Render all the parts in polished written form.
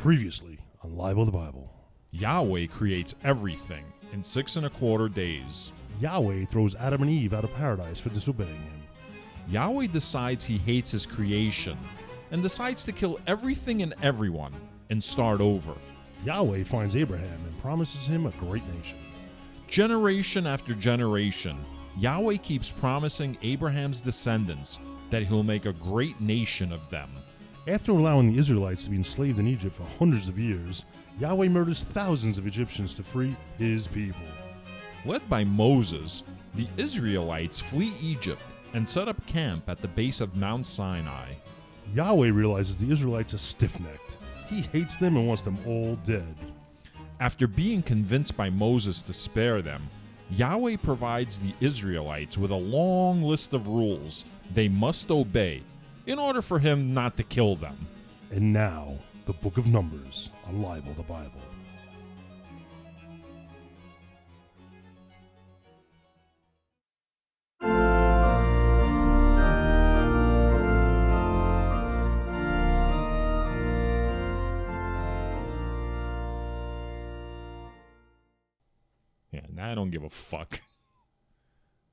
Previously on Libel the Bible. Yahweh creates everything in 6¼ days. Yahweh throws Adam and Eve out of paradise for disobeying him. Yahweh decides he hates his creation and decides to kill everything and everyone and start over. Yahweh finds Abraham and promises him a great nation. Generation after generation, Yahweh keeps promising Abraham's descendants that he'll make a great nation of them. After allowing the Israelites to be enslaved in Egypt for hundreds of years, Yahweh murders thousands of Egyptians to free his people. Led by Moses, the Israelites flee Egypt and set up camp at the base of Mount Sinai. Yahweh realizes the Israelites are stiff-necked. He hates them and wants them all dead. After being convinced by Moses to spare them, Yahweh provides the Israelites with a long list of rules they must obey in order for him not to kill them. And now, the Book of Numbers on Libel the Bible. Yeah, now I don't give a fuck.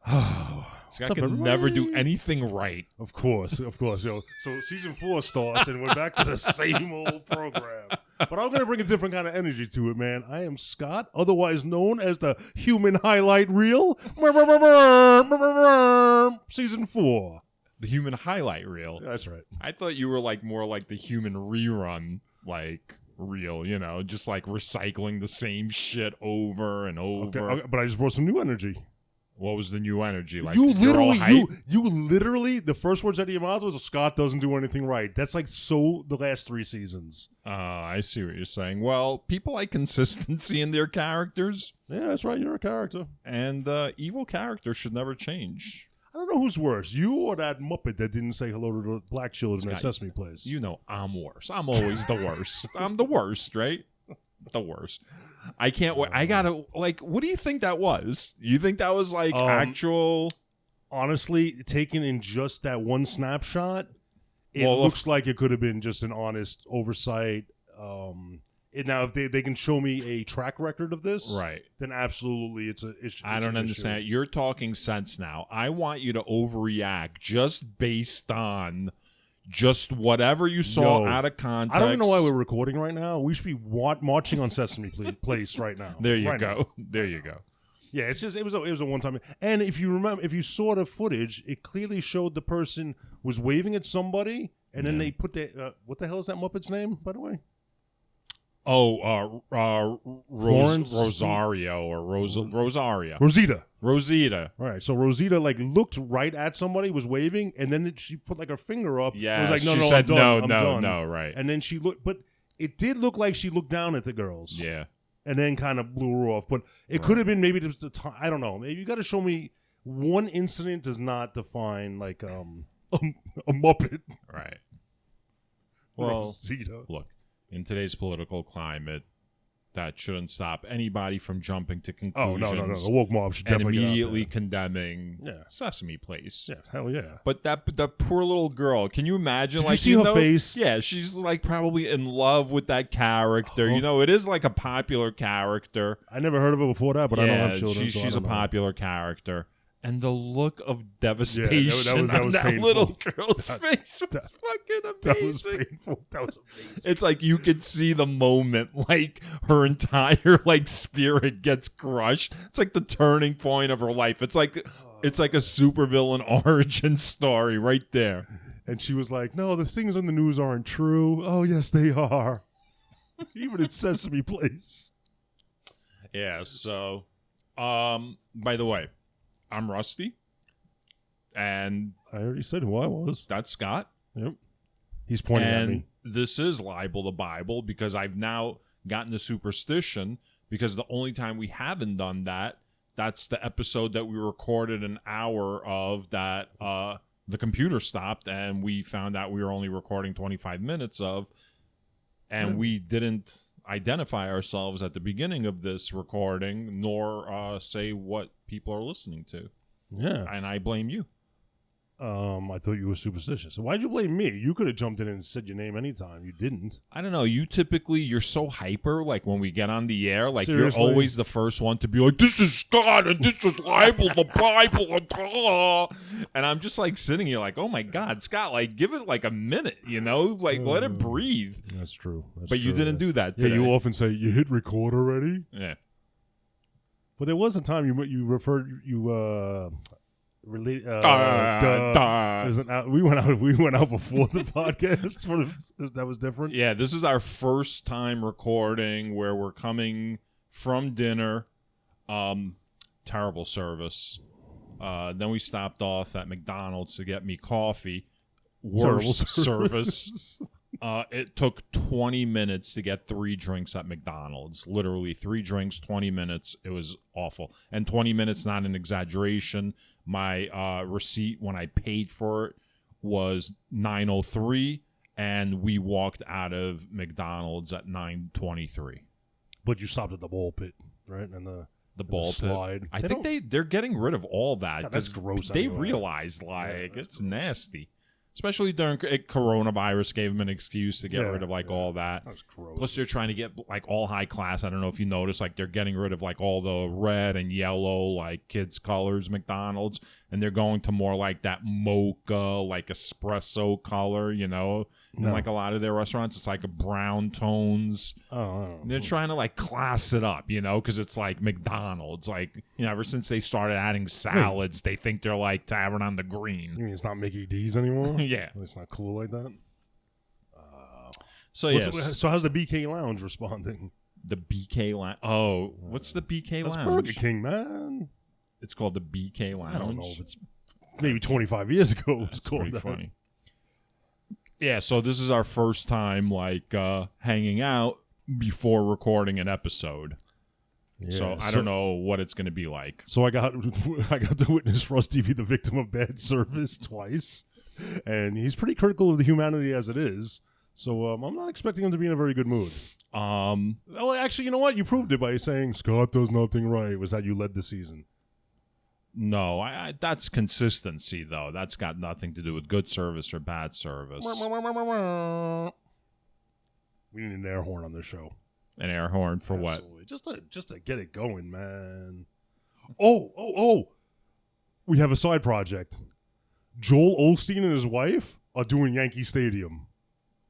Oh, Scott can never do anything right. Of course. Yo. So season 4 starts and we're back to the same old program. But I'm going to bring a different kind of energy to it, man. I am Scott, otherwise known as the Human Highlight Reel. Season 4. The human highlight reel. That's right. I thought you were more like the human rerun, reel, just recycling the same shit over and over. Okay, but I just brought some new energy. What was the new energy? You literally, the first words out of your mouth was Scott doesn't do anything right. That's the last 3 seasons. I see what you're saying. Well, people like consistency in their characters. Yeah, that's right. You're a character. And evil characters should never change. I don't know who's worse, you or that Muppet that didn't say hello to the black children at Sesame Place. You know I'm worse. I'm always the worst. I'm the worst, right? The worst. I can't wait. I gotta, what do you think that was? You think that was actual? Honestly, taken in just that one snapshot, it looks like it could have been just an honest oversight. Now, if they can show me a track record of this, right, then absolutely it's I don't understand. You're talking sense now. I want you to overreact just based on just whatever you saw out of context. I don't even know why we're recording right now. We should be marching on Sesame Place right now. There you go. There you go. Yeah, it was a one time. And if you remember, if you saw the footage, it clearly showed the person was waving at somebody, and then they put the what the hell is that Muppet's name, by the way? Oh, Rosario or Rosaria. Rosita. All right, so Rosita looked right at somebody, was waving, and then she put her finger up. Yeah, was like, she said I'm done. no, right. And then she looked, but it did look like she looked down at the girls. Yeah. And then kind of blew her off. But it could have been maybe just the time. I don't know. Maybe you got to show me one incident does not define a Muppet. Right. Well, Rosita. Look. In today's political climate, that shouldn't stop anybody from jumping to conclusions. Oh, no. The woke mob should definitely immediately condemning Sesame Place. Yeah, hell yeah. But that poor little girl, can you imagine? Did you see her face? Yeah, she's probably in love with that character. It is a popular character. I never heard of her before that, but I don't have children. She's a popular character. And the look of devastation on that painful. Little girl's face was fucking amazing. That was painful. That was amazing. It's you could see the moment, her entire spirit gets crushed. It's the turning point of her life. It's like a supervillain origin story right there. And she was like, "No, the things on the news aren't true." Oh, yes, they are. Even in Sesame Place. Yeah. So, by the way. I'm Rusty, and I already said who I was. That's Scott. Yep. He's pointing at me. This is Libel the Bible because I've now gotten the superstition because the only time we haven't done that's the episode that we recorded an hour of that the computer stopped and we found out we were only recording 25 minutes of, and we didn't identify ourselves at the beginning of this recording, nor say what people are listening to. Yeah. And I blame you. I thought you were superstitious. Why'd you blame me? You could have jumped in and said your name anytime. You didn't. I don't know. You're so hyper. Like when we get on the air, like Seriously? you're always the first one to be like, "This is God and this is Libel, the Bible," and I'm just like sitting here like, "Oh my God, Scott! Like give it like a minute, like let it breathe." That's true. But you didn't do that today. Yeah, you often say you hit record already. Yeah. But there was a time you referred we went out before the podcast. That was different. Yeah, this is our first time recording where we're coming from dinner. Terrible service. Then we stopped off at McDonald's to get me coffee. Worst service. It took 20 minutes to get 3 drinks at McDonald's. Literally 3 drinks, 20 minutes. It was awful. And 20 minutes, not an exaggeration. My receipt when I paid for it was $9.03, and we walked out of McDonald's at $9.23. But you stopped at the ball pit, right? And the ball pit. Slide. I think they're getting rid of all that that's because gross. They anyway. realized it's nasty. Especially during coronavirus, gave them an excuse to get rid of all that. That's gross. Plus, they're trying to get like all high class. I don't know if you noticed, like they're getting rid of like all the red and yellow, like kids' colors McDonald's, and they're going to more like that mocha, like espresso color, And like a lot of their restaurants, it's like a brown tones. Oh, they're trying to like class it up, because it's like McDonald's. Like, ever since they started adding salads, they think they're like Tavern on the Green. You mean it's not Mickey D's anymore? Yeah. It's not cool like that? So, yes. So how's the BK Lounge responding? The BK Lounge. Oh, what's the BK That's Lounge? Burger King, man. It's called the BK Lounge. I don't know if it's maybe 25 years ago. It was That's called pretty that. funny. Yeah, so this is our first time hanging out before recording an episode. Yeah, so I don't know what it's going to be like. So I got to witness Rusty be the victim of bad service twice, and he's pretty critical of the humanity as it is. So I'm not expecting him to be in a very good mood. Well, actually, you know what? You proved it by saying Scott does nothing right. Was how you led the season. No, I that's consistency, though. That's got nothing to do with good service or bad service. We need an air horn on this show. An air horn for Absolutely. What? Just to get it going, man. Oh. We have a side project. Joel Osteen and his wife are doing Yankee Stadium.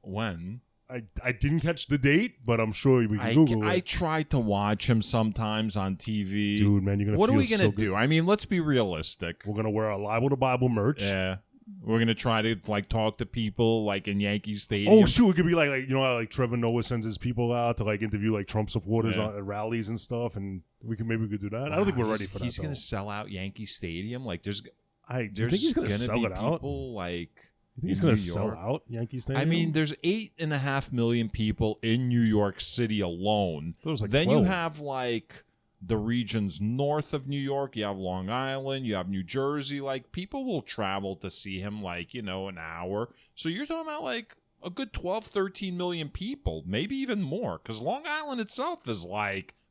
When? I didn't catch the date, but I'm sure we can Google it. I try to watch him sometimes on TV. Dude, man, you're gonna. What feel are we gonna so do? good. I mean, let's be realistic. We're gonna wear our Libel to Bible merch. Yeah, we're gonna try to talk to people in Yankee Stadium. Oh shoot, it could be like how Trevor Noah sends his people out to interview Trump supporters at rallies and stuff, and we could do that. I don't think we're ready for that. He's gonna sell out Yankee Stadium. Do you think he's gonna sell it out? People You think he's going to sell out Yankee Stadium? I mean, there's 8.5 million people in New York City alone. Then 12. you have the regions north of New York. You have Long Island. You have New Jersey. People will travel to see him an hour. So you're talking about a good 12, 13 million people, maybe even more, because Long Island itself is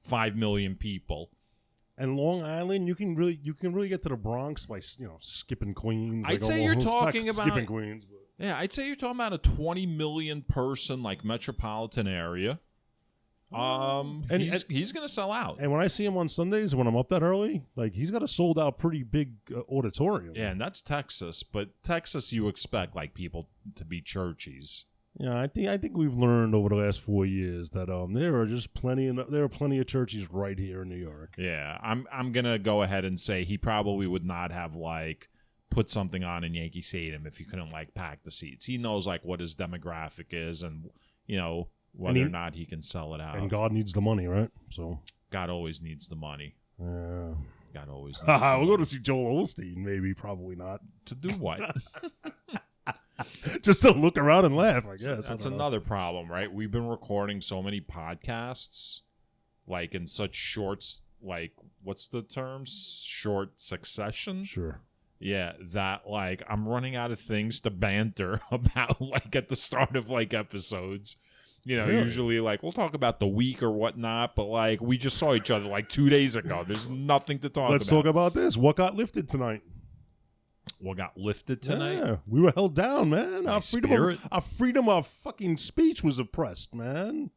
5 million people. And Long Island, you can really get to the Bronx by skipping Queens. I'd say you're talking about skipping Queens. But. Yeah, I'd say you're talking about a 20 million person metropolitan area. He's gonna sell out. And when I see him on Sundays, when I'm up that early, he's got a sold out pretty big auditorium. Yeah, and that's Texas. But Texas, you expect people to be churchies. Yeah, I think we've learned over the last 4 years that there are plenty of churches right here in New York. Yeah, I'm gonna go ahead and say he probably would not have put something on in Yankee Stadium if he couldn't pack the seats. He knows what his demographic is and whether or not he can sell it out. And God needs the money, right? So God always needs the money. Yeah. God always. Needs We'll go to see Joel Osteen. Maybe, probably not. To do what? Just to look around and laugh, I guess. That's another problem, right? We've been recording so many podcasts, in such shorts, what's the term? Short succession? Sure. Yeah, that, I'm running out of things to banter about, at the start of, episodes. Really? Usually, we'll talk about the week or whatnot, but, we just saw each other, 2 days ago. There's nothing to talk about. Let's talk about this. What got lifted tonight? What got lifted tonight? Yeah, we were held down, man. My Our freedom of fucking speech was oppressed, man.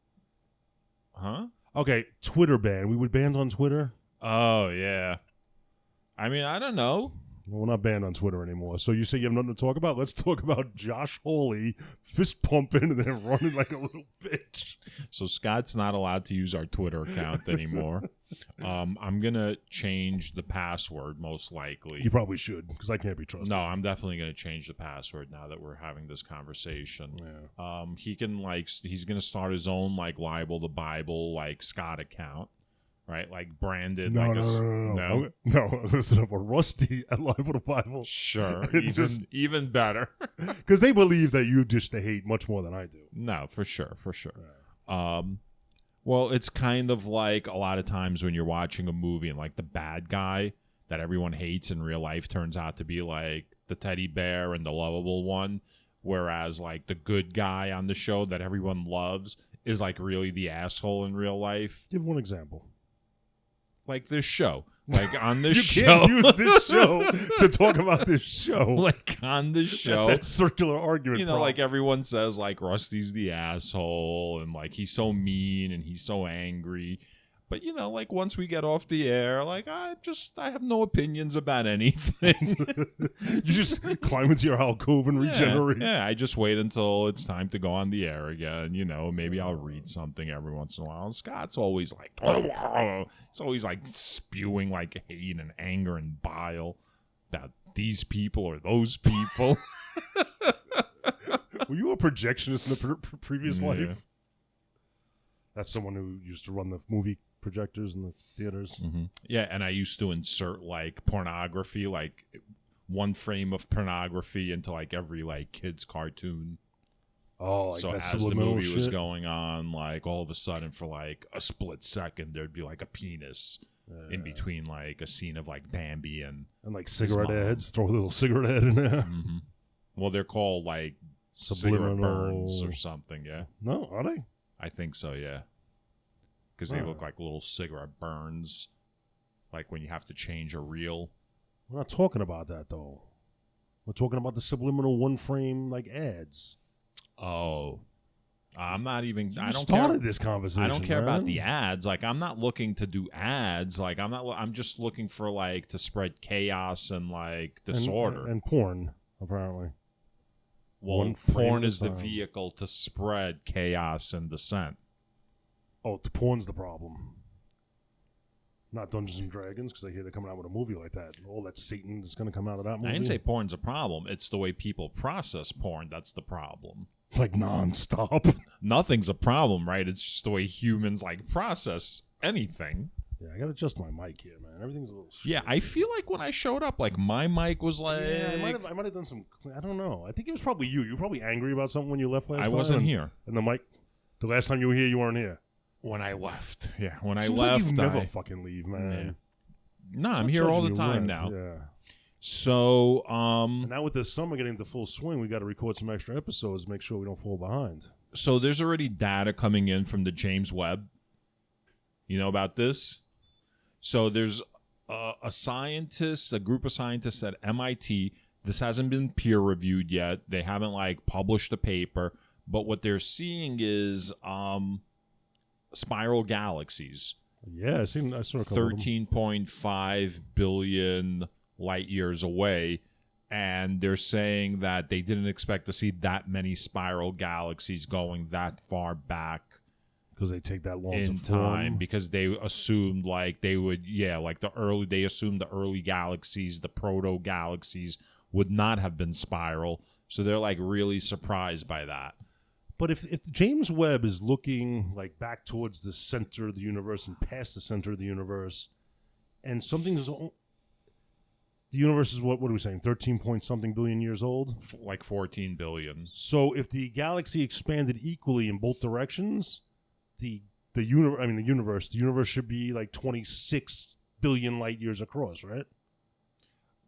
Huh? Okay, Twitter ban. We were banned on Twitter. Oh, yeah. I mean, I don't know. Well, we're not banned on Twitter anymore. So you say you have nothing to talk about? Let's talk about Josh Hawley fist pumping and then running like a little bitch. So Scott's not allowed to use our Twitter account anymore. I'm going to change the password, most likely. You probably should, because I can't be trusted. No, I'm definitely going to change the password now that we're having this conversation. Yeah. He can, like, he's going to start his own, like, Libel the Bible, like, Scott account. Right, like branded. No. No. I'm going to set up a Rusty at Libel the Bible. Sure, even better. Because they believe that you dish the hate much more than I do. No, for sure. Yeah. Well, it's kind of like a lot of times when you're watching a movie and like the bad guy that everyone hates in real life turns out to be like the teddy bear and the lovable one, whereas like the good guy on the show that everyone loves is like really the asshole in real life. Give one example. Like this show. Like on this you show. Can't use this show to talk about this show. Like on this show. That's that circular argument. You know, like everyone says, like Rusty's the asshole and like he's so mean and he's so angry. But, you know, like once we get off the air, like I have no opinions about anything. You just climb into your alcove and regenerate. Yeah, I just wait until it's time to go on the air again. You know, maybe I'll read something every once in a while. And Scott's always like, it's always like spewing like hate and anger and bile about these people or those people. Were you a projectionist in the previous life? That's someone who used to run the movie projectors in the theaters. Mm-hmm. Yeah, and I used to insert like pornography, like one frame of pornography into like every like kids cartoon. Oh, like so that as the movie shit was going on, like all of a sudden for like a split second there'd be like a penis in between like a scene of like Bambi and like cigarette ads. Throw a little cigarette ad in there. Mm-hmm. Well, they're called like cigarette burns or something. Yeah. No, are they? I think so. Yeah. Because they look like little cigarette burns, like when you have to change a reel. We're not talking about that, though. We're talking about the subliminal one-frame, like, ads. Oh. I'm not even... I don't started this conversation, I don't care man. about the ads. Like, I'm not looking to do ads. Like, I'm just looking for, like, to spread chaos and, like, disorder. And porn, apparently. Well, porn is the vehicle to spread chaos and dissent. Oh, the porn's the problem. Not Dungeons and Dragons, because I hear they're coming out with a movie like that. All that Satan is going to come out of that movie. I didn't say porn's a problem. It's the way people process porn that's the problem. Like nonstop. Nothing's a problem, right? It's just the way humans like process anything. Yeah, I got to adjust my mic here, man. Everything's a little strange. Yeah, I feel like when I showed up, like my mic was like... Yeah, I might have done some... I don't know. I think it was probably you. You were probably angry about something when you left last time. I wasn't here. And the mic... The last time you were here, you weren't here. When I left. Yeah, when Seems I left... Like you never fucking leave, man. Yeah. No, I'm here all the time now. Yeah. So, And now with the summer getting into full swing, we got to record some extra episodes to make sure we don't fall behind. So there's already data coming in from the James Webb. You know about this? So there's a scientist, a group of scientists at MIT. This hasn't been peer reviewed yet. They haven't like published a paper, but what they're seeing is spiral galaxies. Yeah, I saw a couple 13.5 billion light years away, and they're saying that they didn't expect to see that many spiral galaxies going that far back. Because they take that long in to form. time, because they assumed like they would, they assumed the early galaxies, the proto galaxies would not have been spiral. So they're like really surprised by that. But if James Webb is looking like back towards the center of the universe and past the center of the universe, and something is, the universe is what are we saying? 13 point something billion years old, like 14 billion. So if the galaxy expanded equally in both directions, the universe should be like 26 billion light years across, right?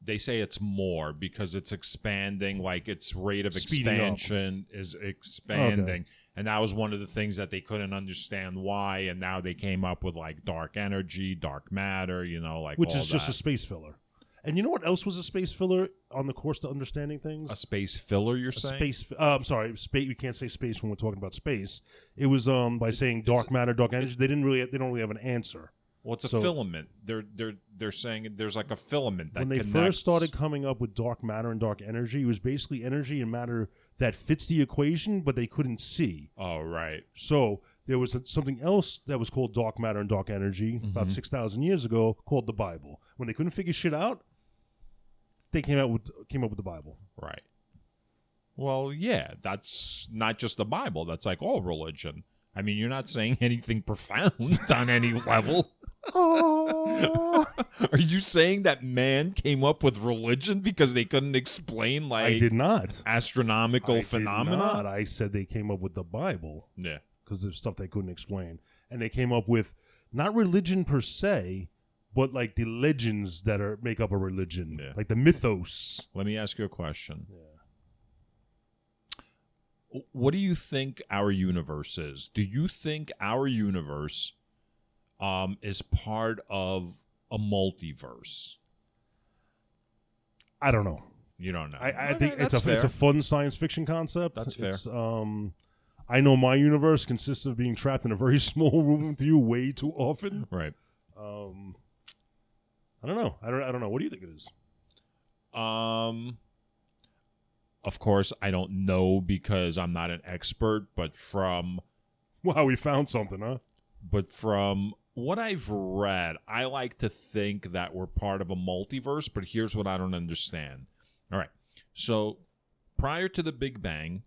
They say it's more because it's expanding, like its rate of Speeding expansion is expanding. Okay. And that was one of the things that they couldn't understand why. And now they came up with like dark energy, dark matter, like which all is just that. a space filler. And you know what else was a space filler on the course to understanding things? A space filler, you're saying? I'm sorry, space. We can't say space when we're talking about space. It was by saying dark matter, dark energy. They don't really have an answer. Well, it's a filament. They're saying there's like a filament that when they connects. first started coming up with dark matter and dark energy, it was basically energy and matter that fits the equation, but they couldn't see. Oh, right. So there was something else that was called dark matter and dark energy about 6,000 years ago called the Bible. When they couldn't figure shit out, they came up with the Bible. Right. Well, yeah, that's not just the Bible. That's like all religion. I mean, you're not saying anything profound on any level. Oh. Are you saying that man came up with religion because they couldn't explain, like, I did not. Astronomical phenomena? Did not. I said they came up with the Bible. Yeah. Because there's stuff they couldn't explain. And they came up with not religion per se, but like the legends that make up a religion. Yeah. Like the mythos. Let me ask you a question. Yeah. What do you think our universe is? Do you think our universe is part of a multiverse? I don't know. You don't know. I think it's a fun science fiction concept. That's fair. I know my universe consists of being trapped in a very small room with you way too often. Right. I don't know. I don't know. What do you think it is? Of course, I don't know because I'm not an expert, but from... Wow, we found something, huh? But from what I've read, I like to think that we're part of a multiverse, but here's what I don't understand. All right. So, prior to the Big Bang,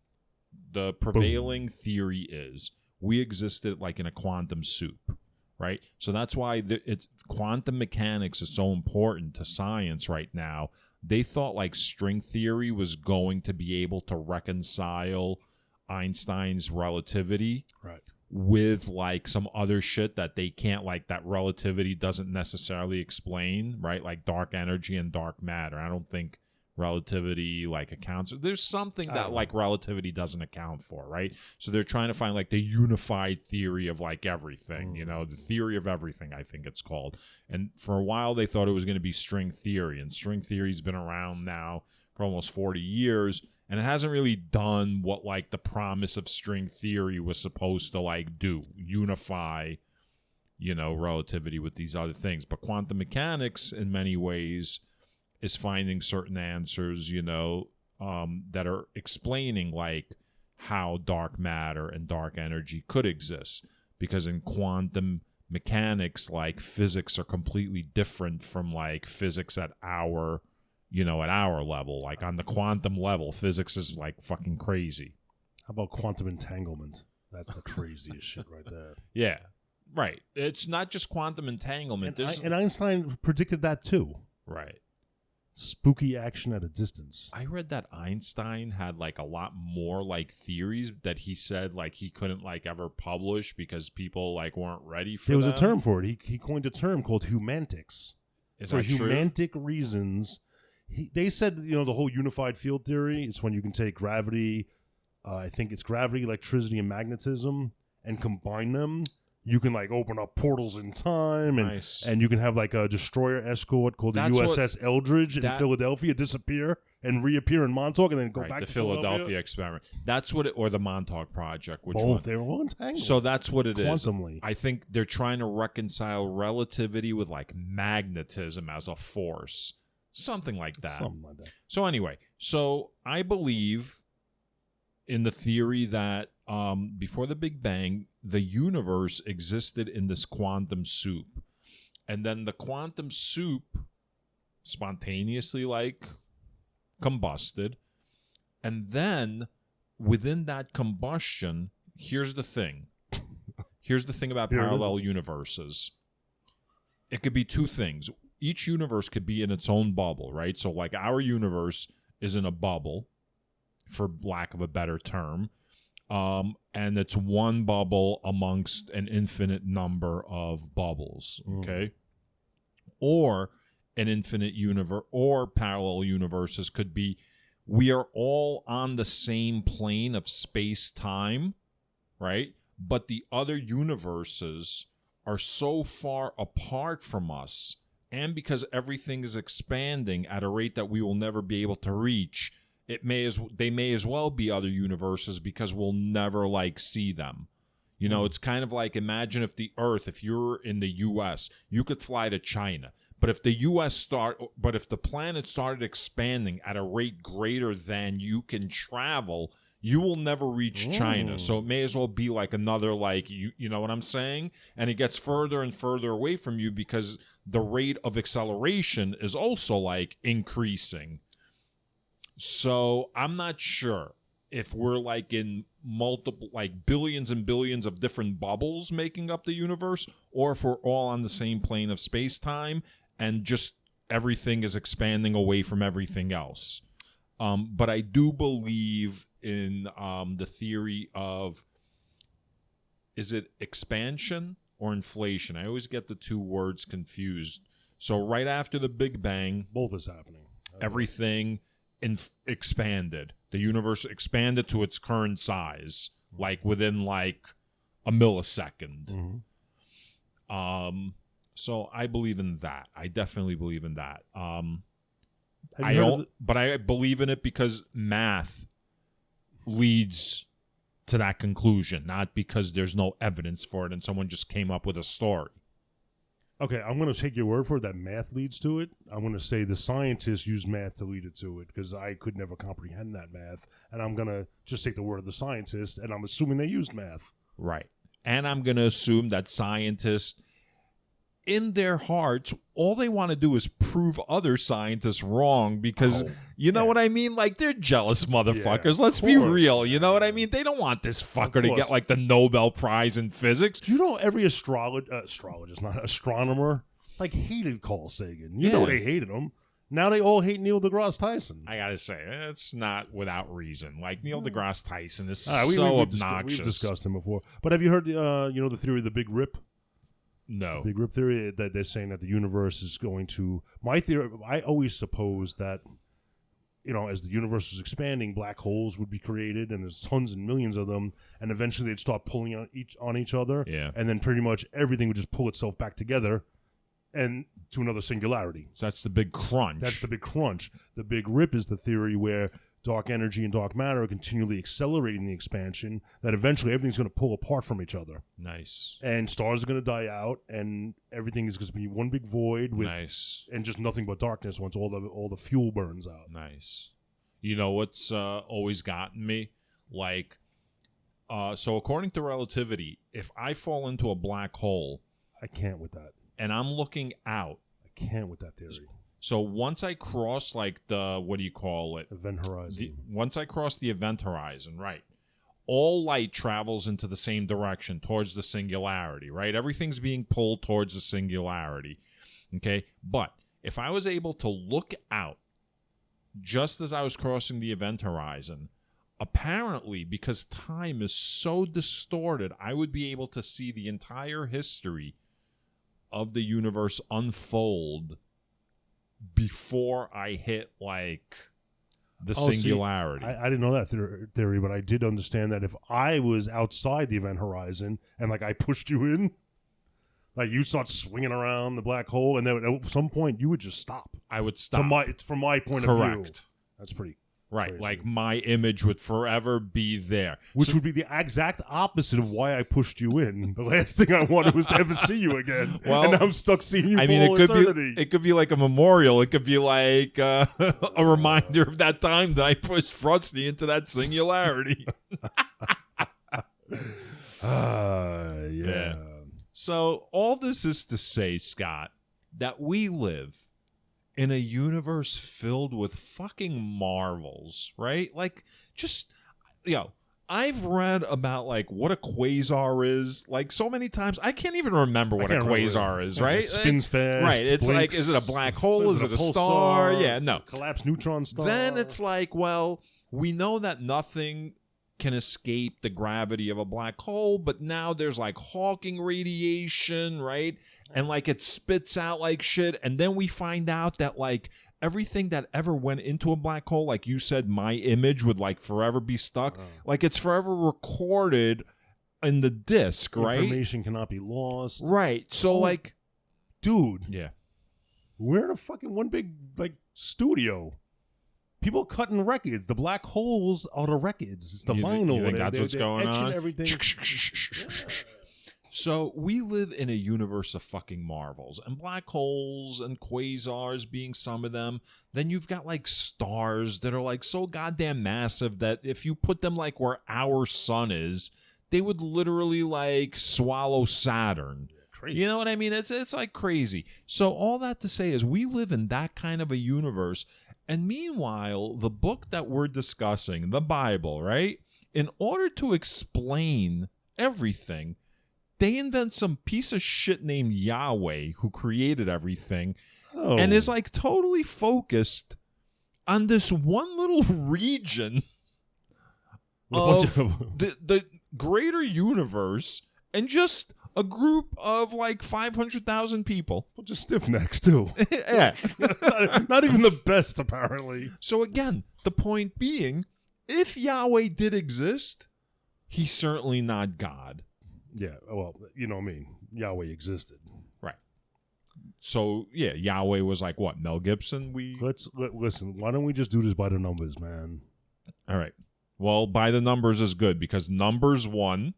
the prevailing theory is we existed like in a quantum soup, right? So that's why quantum mechanics is so important to science right now. They thought like string theory was going to be able to reconcile Einstein's relativity with like some other shit that they can't, like that relativity doesn't necessarily explain, right? Like dark energy and dark matter. I don't think relativity like accounts. There's something that like relativity doesn't account for, right? So they're trying to find like the unified theory of like everything, you know, the theory of everything, I think it's called. And for a while they thought it was going to be string theory, and string theory's been around now for almost 40 years, and it hasn't really done what like the promise of string theory was supposed to like do, unify, you know, relativity with these other things. But quantum mechanics in many ways is finding certain answers, you know, that are explaining like how dark matter and dark energy could exist. Because in quantum mechanics, like physics are completely different from like physics at our, you know, at our level. Like on the quantum level, physics is like fucking crazy. How about quantum entanglement? That's the craziest shit right there. Yeah, right. It's not just quantum entanglement. And Einstein predicted that too. Right. Spooky action at a distance. I read that Einstein had like a lot more like theories that he said like he couldn't like ever publish because people like weren't ready for. There was a term for it. He coined a term called humantics. For humantic reasons, they said, you know, the whole unified field theory. It's when you can take gravity, I think it's gravity, electricity, and magnetism, and combine them. You can like open up portals in time, and you can have like a destroyer escort called the USS Eldridge in Philadelphia disappear and reappear in Montauk, and then go back to Philadelphia experiment. That's what or the Montauk Project. Which both they're all entangled. So that's what it Quantumly. is. I think they're trying to reconcile relativity with like magnetism as a force, something like that. So anyway, so I believe in the theory that before the Big Bang, the universe existed in this quantum soup. And then the quantum soup spontaneously, like, combusted. And then, within that combustion, here's the thing. Here's the thing about parallel universes. It could be two things. Each universe could be in its own bubble, right? So, like, our universe is in a bubble, for lack of a better term. And it's one bubble amongst an infinite number of bubbles, okay? Or an infinite universe, or parallel universes could be, we are all on the same plane of space-time, right? But the other universes are so far apart from us and because everything is expanding at a rate that we will never be able to reach, they may as well be other universes because we'll never like see them. You know, it's kind of like, imagine if the Earth, if you're in the U.S., you could fly to China. But if the planet started expanding at a rate greater than you can travel, you will never reach China. So it may as well be like another, like, you know what I'm saying? And it gets further and further away from you because the rate of acceleration is also like increasing. So I'm not sure if we're like in multiple, like billions and billions of different bubbles making up the universe, or if we're all on the same plane of space-time and just everything is expanding away from everything else. But I do believe in the theory of, is it expansion or inflation? I always get the two words confused. So right after the Big Bang, both is happening. Everything expanded. The universe expanded to its current size, like within like a millisecond. Mm-hmm. So I believe in that. I definitely believe in that. But I believe in it because math leads to that conclusion, not because there's no evidence for it and someone just came up with a story. Okay, I'm going to take your word for it that math leads to it. I'm going to say the scientists use math to lead it to it because I could never comprehend that math. And I'm going to just take the word of the scientists, and I'm assuming they used math. Right. And I'm going to assume that scientists, in their hearts, all they want to do is prove other scientists wrong because, you know what I mean? Like, they're jealous motherfuckers. Let's be real. You know what I mean? They don't want this fucker to get, like, the Nobel Prize in physics. Do you know every astrologist, not astronomer, like, hated Carl Sagan? You know they hated him. Now they all hate Neil deGrasse Tyson. I got to say, it's not without reason. Like, Neil deGrasse Tyson is we've obnoxious. We've discussed him before. But have you heard, the theory of the Big Rip? No. Big Rip theory, that they're saying that the universe is going to... My theory, I always suppose that, as the universe was expanding, black holes would be created, and there's tons and millions of them, and eventually they'd start pulling on each other, and then pretty much everything would just pull itself back together and to another singularity. So that's the big crunch. That's the big crunch. The Big Rip is the theory where dark energy and dark matter are continually accelerating the expansion, that eventually everything's going to pull apart from each other. Nice. And stars are going to die out, and everything is going to be one big void with and just nothing but darkness once all the fuel burns out. Nice. You know what's always gotten me? Like, so according to relativity, if I fall into a black hole... I can't with that. And I'm looking out... I can't with that theory. So once I cross, like, the, what do you call it? Event horizon. Once I cross the event horizon, right, all light travels into the same direction, towards the singularity, right? Everything's being pulled towards the singularity, okay? But if I was able to look out just as I was crossing the event horizon, apparently, because time is so distorted, I would be able to see the entire history of the universe unfold before I hit, like, the singularity. See, I didn't know that theory, but I did understand that if I was outside the event horizon and, like, I pushed you in, like, you'd start swinging around the black hole, and then at some point you would just stop. I would stop. From my point of view. That's pretty right. crazy. Like, my image would forever be there. Which would be the exact opposite of why I pushed you in. The last thing I wanted was to ever see you again. Well, and now I'm stuck seeing you for all eternity. It could be like a memorial. It could be like a reminder of that time that I pushed Frosty into that singularity. Yeah. So all this is to say, Scott, that we live in a universe filled with fucking marvels, right? Like, just, I've read about, like, what a quasar is, like, so many times. I can't even remember what a quasar is, right? It spins fast. Right. It's blinks, like, is it a black hole? Is it a star? Yeah, no. Collapsed neutron star. Then it's like, well, we know that nothing can escape the gravity of a black hole, but now there's, like, Hawking radiation, right? And, like, it spits out like shit, and then we find out that, like, everything that ever went into a black hole, like you said, my image would, like, forever be stuck. Like, it's forever recorded in the disk, right? Information cannot be lost. Right. So, like... Dude. Yeah. We're in a fucking one big like studio. People cutting records. The black holes are the records. It's the vinyl. You think that's what's going etching on? Everything. So we live in a universe of fucking marvels, and black holes and quasars being some of them. Then you've got like stars that are like so goddamn massive that if you put them like where our sun is, they would literally like swallow Saturn. Crazy. You know what I mean? It's like crazy. So all that to say is we live in that kind of a universe. And meanwhile, the book that we're discussing, the Bible, right? In order to explain everything, they invent some piece of shit named Yahweh who created everything and is like totally focused on this one little region of the greater universe and just a group of like 500,000 people. Bunch of stiff necks, too. Yeah. Not even the best, apparently. So again, the point being, if Yahweh did exist, he's certainly not God. Yeah, well, you know what I mean. Yahweh existed. Right. So, yeah, Yahweh was like, what, Mel Gibson? Listen, why don't we just do this by the numbers, man? All right. Well, by the numbers is good because numbers 1.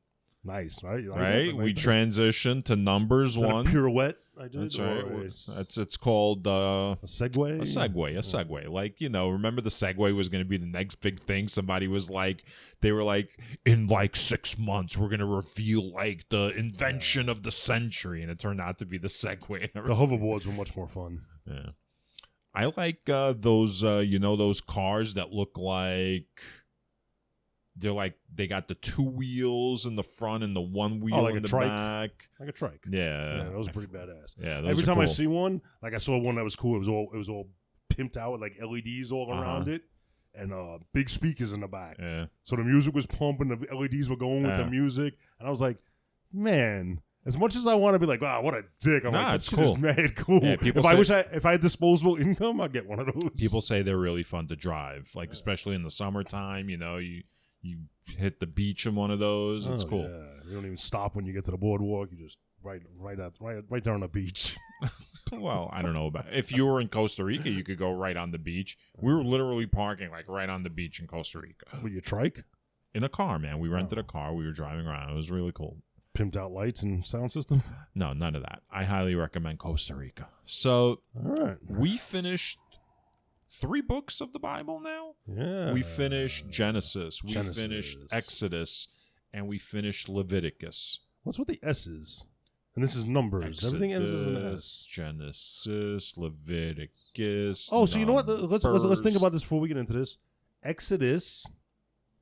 Nice, right? Right? We transition to numbers 1. A pirouette, I did. That's right. It's called a segue? A segue. Like, you know, remember the segue was going to be the next big thing? Somebody was like, they were like, in like 6 months, we're going to reveal like the invention of the century. And it turned out to be the segue. The hoverboards were much more fun. Yeah. I like those, those cars that look like... They're like, they got the 2 wheels in the front and the 1 wheel like in a the trike. back. Like a trike. Yeah. Those are pretty badass. Yeah, those Every are time I cool. see one, like I saw one that was cool. It was all pimped out with like LEDs all around it and big speakers in the back. Yeah. So the music was pumping, the LEDs were going with the music, and I was like, man. As much as I want to be like, wow, what a dick, I'm like, it's that's cool. Mad cool. Yeah, if I had disposable income, I'd get one of those. People say they're really fun to drive, like especially in the summertime. You know, you hit the beach in one of those. It's cool. Yeah. You don't even stop when you get to the boardwalk. You just right there on the beach. Well, I don't know about if you were in Costa Rica, you could go right on the beach. We were literally parking like right on the beach in Costa Rica. With your trike? In a car, man. We rented a car. We were driving around. It was really cool. Pimped out lights and sound system? No, none of that. I highly recommend Costa Rica. So, all right, we finished 3 books of the Bible now. Yeah. We finished Genesis. We finished Exodus. And we finished Leviticus. What's with the S's? And this is numbers. Exodus, everything ends as an S. Genesis, Leviticus. Oh, so you know what? Let's think about this before we get into this. Exodus,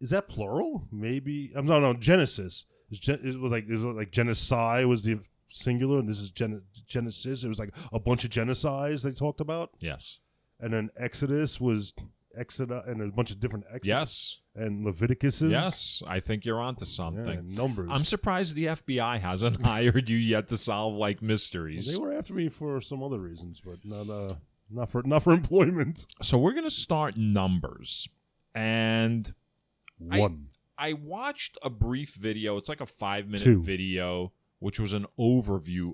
is that plural? Maybe. No. Genesis. It was like genocide was the singular, and this is Genesis. It was like a bunch of genocides they talked about. Yes. And then Exodus was Exodus, and there's a bunch of different Exodus. Yes. And Leviticus. Yes, I think you're onto something. Yeah, numbers. I'm surprised the FBI hasn't hired you yet to solve like mysteries. They were after me for some other reasons, but not for employment. So we're gonna start numbers, and I watched a brief video. It's like a 5-minute video, which was an overview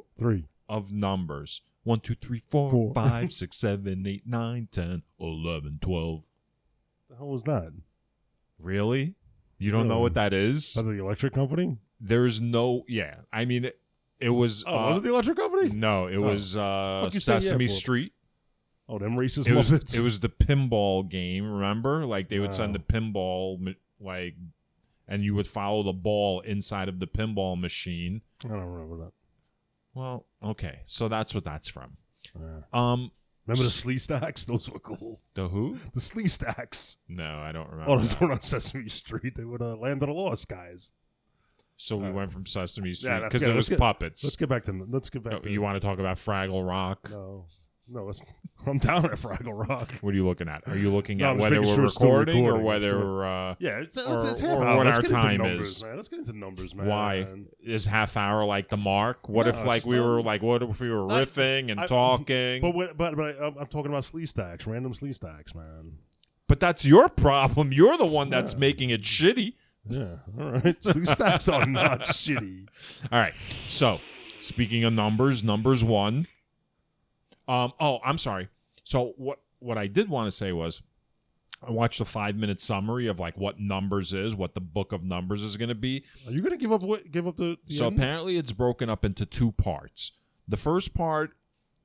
of numbers. 1, 2, 3, 4, 5, 6, 7, 8, 9, 10, 11, 12. The hell was that? Really? You don't know what that is? That's the electric company? There's no... Yeah. I mean, it was... was it the electric company? No, it was Sesame Street. Oh, them racist Muppets. It was the pinball game, remember? Like, they would send the pinball, like... And you would follow the ball inside of the pinball machine. I don't remember that. Well, okay. So that's what that's from. Remember the Slee Stacks? Those were cool. The who? The Slee Stacks. No, I don't remember. Oh, those were on Sesame Street. They were Land of the Lost guys. So we went from Sesame Street because it was puppets. Let's get back to. You want to talk about Fraggle Rock? No, I'm down at Fraggle Rock. What are you looking at? Are you looking at whether we're recording or whether... it's half hour. What Let's our get time into numbers, is. Man. Let's get into numbers, man. Why? Is half hour like the mark? What if what if we were riffing and talking? But I'm talking about Slee Stacks, random Slee Stacks, man. But that's your problem. You're the one that's making it shitty. Yeah, all right. Slee Stacks are not shitty. All right. So, speaking of numbers 1... I'm sorry. So what I did want to say was, I watched a 5-minute summary of like what Numbers is, what the book of Numbers is going to be. Are you going to give up the So end? apparently it's broken up into 2 parts. The first part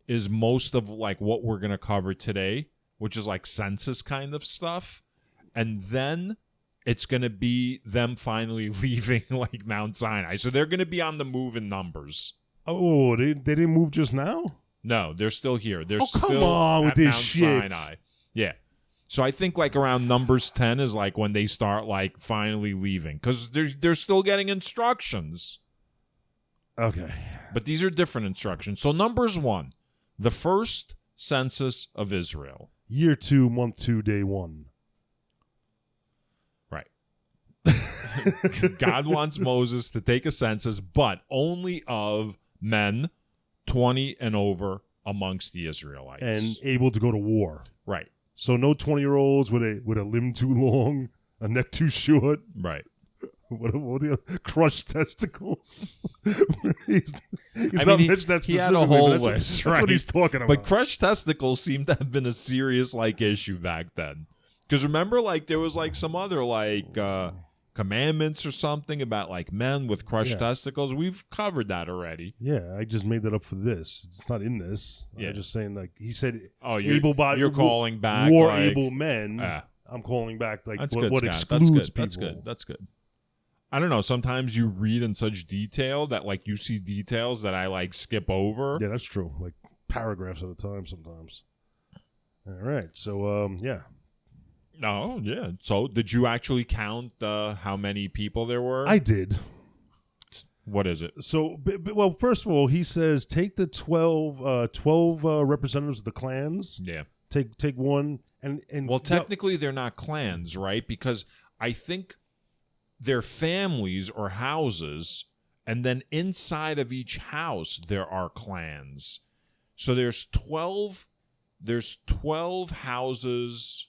is most of like what we're going to cover today, which is like census kind of stuff. And then it's going to be them finally leaving like Mount Sinai. So they're going to be on the move in Numbers. Oh, they didn't move just now? No, they're still here. They're come still on with at this Mount shit. Sinai. Yeah. So I think like around Numbers 10 is like when they start like finally leaving, because they're still getting instructions. Okay. But these are different instructions. So Numbers 1, the first census of Israel. Year 2, month 2, day 1. Right. God wants Moses to take a census, but only of men 20 and over amongst the Israelites. And able to go to war. Right. So no 20-year-olds with a limb too long, a neck too short. Right. What are the other crushed testicles? he's I not mean, mentioned that he had specifically, a whole but list, that's right? what he's talking about. But crushed testicles seem to have been a serious like issue back then. Because remember, like there was like some other like commandments or something about like men with crushed testicles. We've covered that already. Yeah, I just made that up for this. It's not in this. Yeah. I'm just saying, like he said, Oh, you're calling back war-able men. Yeah. I'm calling back like That's what, good, what Scott. excludes That's good. people. That's good. That's good. I don't know. Sometimes you read in such detail that like you see details that I like skip over. Yeah, that's true. Like paragraphs at a time sometimes. All right. So yeah. Oh, yeah. So did you actually count how many people there were? I did. What is it? So, well, first of all, he says take the 12 representatives of the clans. Yeah. Take one and well, technically they're not clans, right? Because I think they're families or houses, and then inside of each house there are clans. So there's 12 houses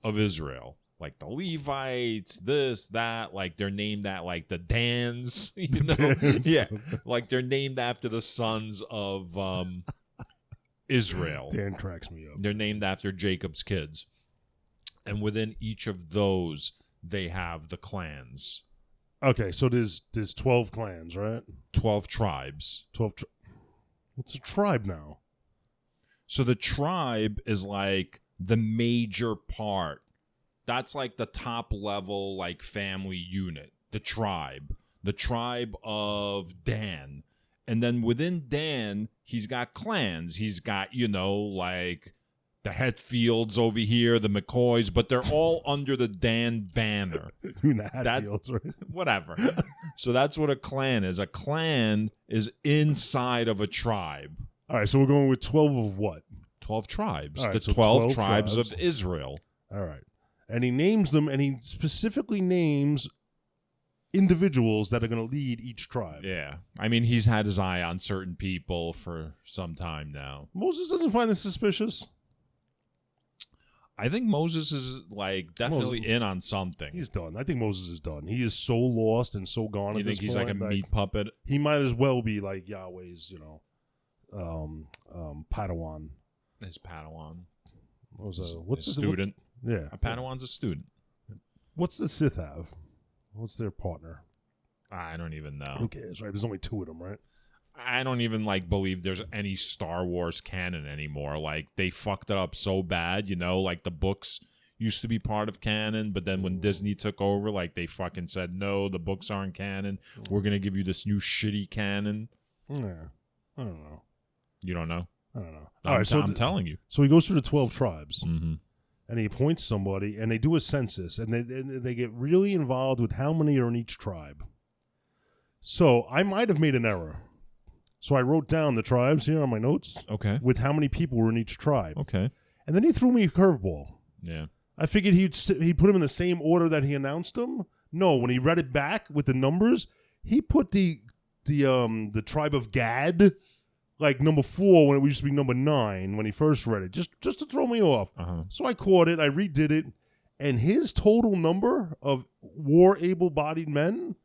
of Israel. Like the Levites, this, that, like they're named that, like the Dans, you know? Dans. Yeah, like they're named after the sons of Israel. Dan cracks me up. They're named after Jacob's kids. And within each of those, they have the clans. Okay, so there's 12 clans, right? 12 tribes. What's a tribe now? So the tribe is like the major part. That's like the top level like family unit. The tribe of Dan. And then within Dan, he's got clans. He's got, like the Hetfields over here, the McCoys, but they're all under the Dan banner. You mean the Hatfields, right? Whatever. So that's what a clan is. A clan is inside of a tribe. All right, so we're going with 12 of what? 12 tribes. All right, the so 12 tribes of Israel. All right. And he names them, and he specifically names individuals that are going to lead each tribe. Yeah. I mean, he's had his eye on certain people for some time now. Moses doesn't find this suspicious. I think Moses is, like, definitely in on something. He's done. I think Moses is done. He is so lost and so gone You at this think he's point. like a meat puppet? He might as well be like Yahweh's, Padawan. His Padawan. What's a student? Yeah. A Padawan's a student. What's the Sith have? What's their partner? I don't even know. Who cares, right? There's only 2 of them, right? I don't even believe there's any Star Wars canon anymore. Like they fucked it up so bad, like the books used to be part of canon, but then when Disney took over, like they fucking said, no, the books aren't canon. We're going to give you this new shitty canon. Yeah. I don't know. You don't know? I don't know. All right, so I'm telling you. So he goes through the 12 tribes. Mm-hmm. And he appoints somebody, and they do a census, and they get really involved with how many are in each tribe. So I might have made an error. So I wrote down the tribes here on my notes. Okay. With how many people were in each tribe. Okay. And then he threw me a curveball. Yeah. I figured he'd put them in the same order that he announced them. No, when he read it back with the numbers, he put the tribe of Gad like number 4 when it used to be number 9 when he first read it, just to throw me off. Uh-huh. So I caught it, I redid it, and his total number of war able-bodied men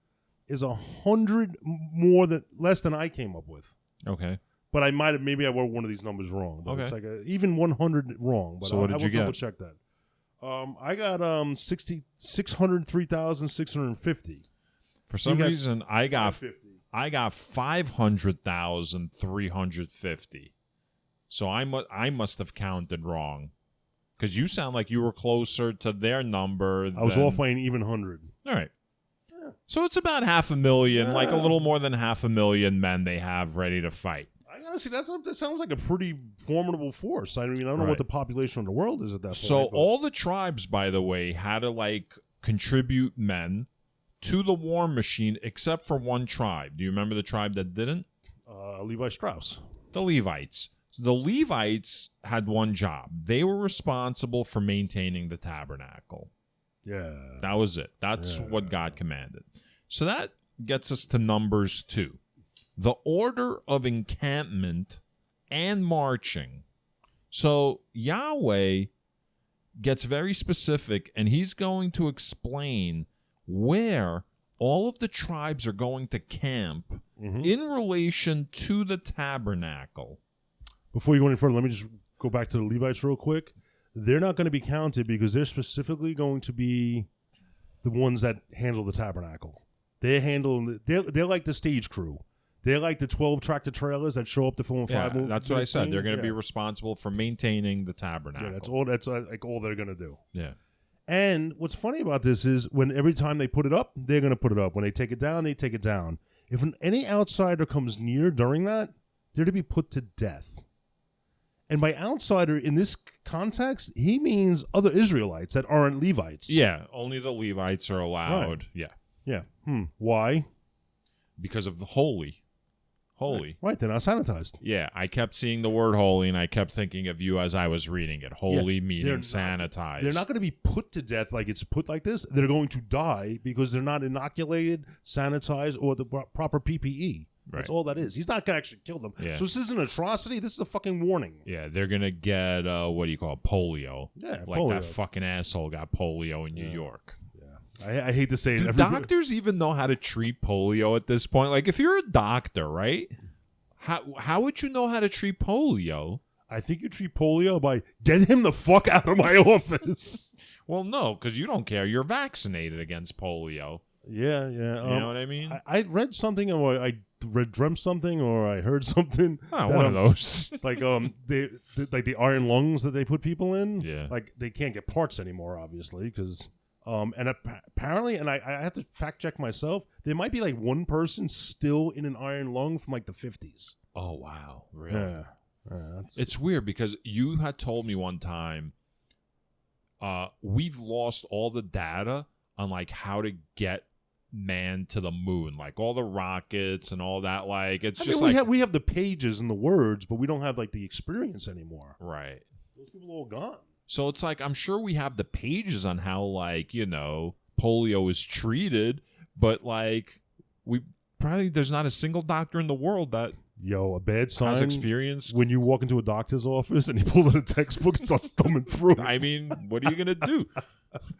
is 100 less than I came up with. Okay. But I might have, maybe I wrote one of these numbers wrong. But Okay. it's like even 100 wrong. But So what did you I will get? double check that. I got 603,650. For some got reason, I got 550. 500,350. So I must have counted wrong, because you sound like you were closer to their number. I was off by an even 100. All right. So it's about 500,000, like a little more than 500,000 men they have ready to fight. I gotta see, that sounds like a pretty formidable force. I mean, I don't know Right. what the population of the world is at that point. So but- all the tribes, by the way, had to like contribute men to the war machine, except for one tribe. Do you remember the tribe that didn't? Levi Strauss. The Levites. So the Levites had one job. They were responsible for maintaining the tabernacle. Yeah. That was it. That's what God commanded. So that gets us to Numbers 2. The order of encampment and marching. So Yahweh gets very specific, and he's going to explain where all of the tribes are going to camp in relation to the tabernacle. Before you go any further, let me just go back to the Levites real quick. They're not going to be counted because they're specifically going to be the ones that handle the tabernacle. They're like the stage crew. They're like the 12 tractor trailers that show up to film Yeah, 5. that's what I said. They're going to be responsible for maintaining the tabernacle. Yeah, that's all they're going to do. Yeah. And what's funny about this is when every time they put it up, they're going to put it up. When they take it down, they take it down. If any outsider comes near during that, they're to be put to death. And by outsider in this context, he means other Israelites that aren't Levites. Yeah, only the Levites are allowed. Right. Yeah. Yeah. Why? Because of the holy. Holy. Right, they're not sanitized. Yeah, I kept seeing the word holy, and I kept thinking of you as I was reading it. Holy meaning sanitized. They're not going to be put to death like it's put like this. They're going to die because they're not inoculated, sanitized, or the proper PPE. That's all that is. He's not going to actually kill them. Yeah. So this isn't an atrocity. This is a fucking warning. Yeah, they're going to get, what do you call it, polio. Yeah, like polio. that fucking asshole got polio in New York. I hate to say it. Do doctors even know how to treat polio at this point? Like, if you're a doctor, right? How would you know how to treat polio? I think you treat polio by get him the fuck out of my office. Well, no, because you don't care. You're vaccinated against polio. Yeah. You know what I mean? I read something, or I dreamt something, or I heard something. Oh, one of those. Like like the iron lungs that they put people in. Yeah. Like they can't get parts anymore, obviously, because and apparently, and I have to fact check myself. There might be like one person still in an iron lung from like the 50s. Oh, wow. Really? Yeah. It's weird because you had told me one time we've lost all the data on like how to get man to the moon, like all the rockets and all that. Like it's just like we have the pages and the words, but we don't have like the experience anymore. right. Those people are all gone. So it's like I'm sure we have the pages on how like polio is treated, but like there's not a single doctor in the world that Yo, a bad sign has experience. when you walk into a doctor's office and he pulls out a textbook and starts thumbing through it. I mean, what are you gonna do?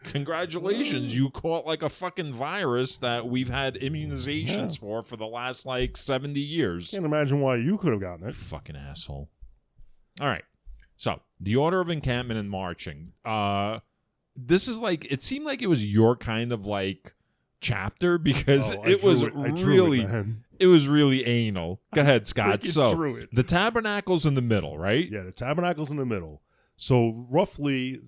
Congratulations, you caught like a fucking virus that we've had immunizations for the last like 70 years. Can't imagine why you could have gotten it. Fucking asshole. All right. So, the order of encampment and marching. This is like, it seemed like it was your kind of like chapter because it was really anal. Go ahead, Scott. So, the tabernacle's in the middle, right? Yeah, the tabernacle's in the middle. So roughly,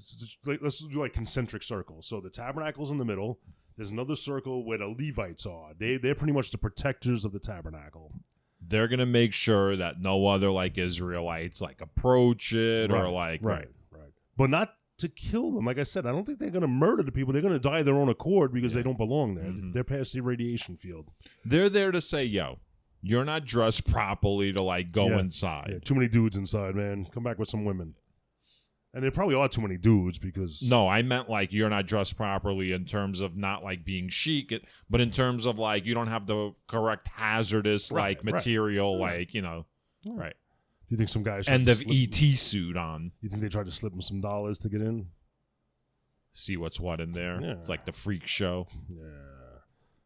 let's do like concentric circles. So the tabernacle's in the middle. There's another circle where the Levites are. They're pretty much the protectors of the tabernacle. They're going to make sure that no other like Israelites like approach it or like right. But not to kill them. Like I said, I don't think they're going to murder the people. They're going to die of their own accord because they don't belong there. Mm-hmm. They're past the radiation field. They're there to say, yo, you're not dressed properly to like go inside. Yeah, too many dudes inside, man. Come back with some women. And there probably are too many dudes because... No, I meant like you're not dressed properly in terms of not like being chic, but in terms of like you don't have the correct hazardous like material, like, right. Do you think some guys... End of E.T. suit on. You think they tried to slip him some dollars to get in? See what's what in there. Yeah. It's like the freak show. Yeah.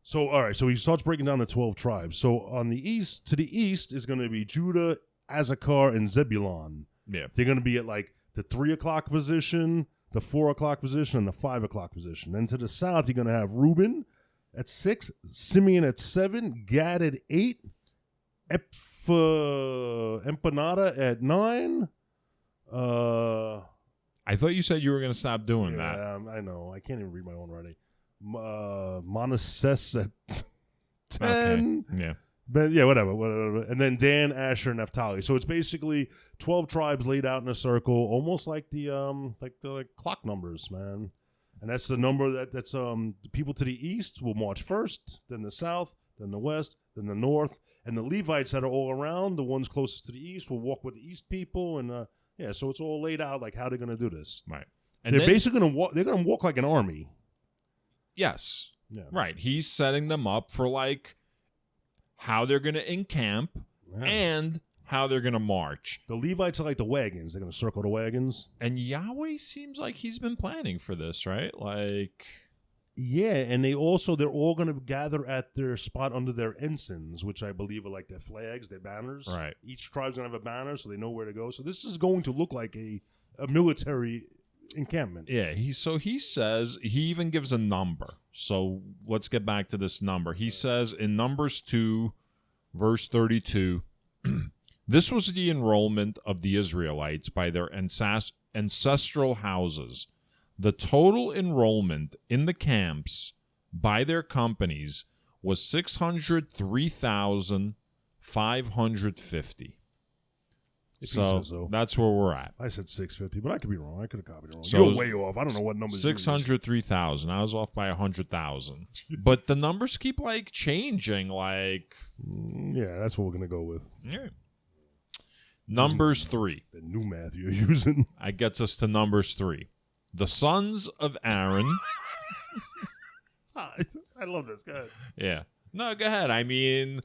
So, all right. So he starts breaking down the 12 tribes. So on the east, to the east is going to be Judah, Issachar, and Zebulon. Yeah. They're going to be at like the 3 o'clock position, the 4 o'clock position, and the 5 o'clock position. And to the south, you're going to have Reuben at 6, Simeon at 7, Gad at 8, Empanada at 9. I thought you said you were going to stop doing that. I know. I can't even read my own writing. Manasseh at 10. Okay. Yeah. But yeah, whatever. And then Dan, Asher, and Naphtali. So it's basically 12 tribes laid out in a circle, almost like the clock numbers, man. And that's the number that's the people to the east will march first, then the south, then the west, then the north, and the Levites that are all around, the ones closest to the east, will walk with the east people, and so it's all laid out like how they're gonna do this. Right. And they're basically gonna walk. They're gonna walk like an army. Yes. Yeah. Right. He's setting them up for like how they're going to encamp and how they're going to march. The Levites are like the wagons. They're going to circle the wagons. And Yahweh seems like he's been planning for this, right? Like, yeah, and they're all going to gather at their spot under their ensigns, which I believe are like their flags, their banners. Right. Each tribe's going to have a banner, so they know where to go. So this is going to look like a military encampment. Yeah, he says, he even gives a number. So let's get back to this number. He says in Numbers 2, verse 32, this was the enrollment of the Israelites by their ancestral houses. The total enrollment in the camps by their companies was 603,550. So that's where we're at. I said 650, but I could be wrong. I could have copied it wrong. So you're way off. I don't know what numbers. 603,000. I was off by 100,000. But the numbers keep like changing. Like, yeah, that's what we're gonna go with. Yeah. Numbers 3. The new math you're using. I gets us to Numbers 3. The sons of Aaron. I love this guy. Yeah. No, go ahead. I mean,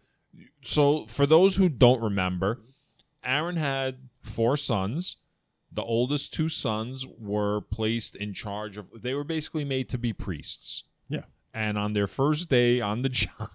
so for those who don't remember, Aaron had 4 sons. The oldest 2 sons were placed in charge of, they were basically made to be priests. Yeah. And on their first day on the job,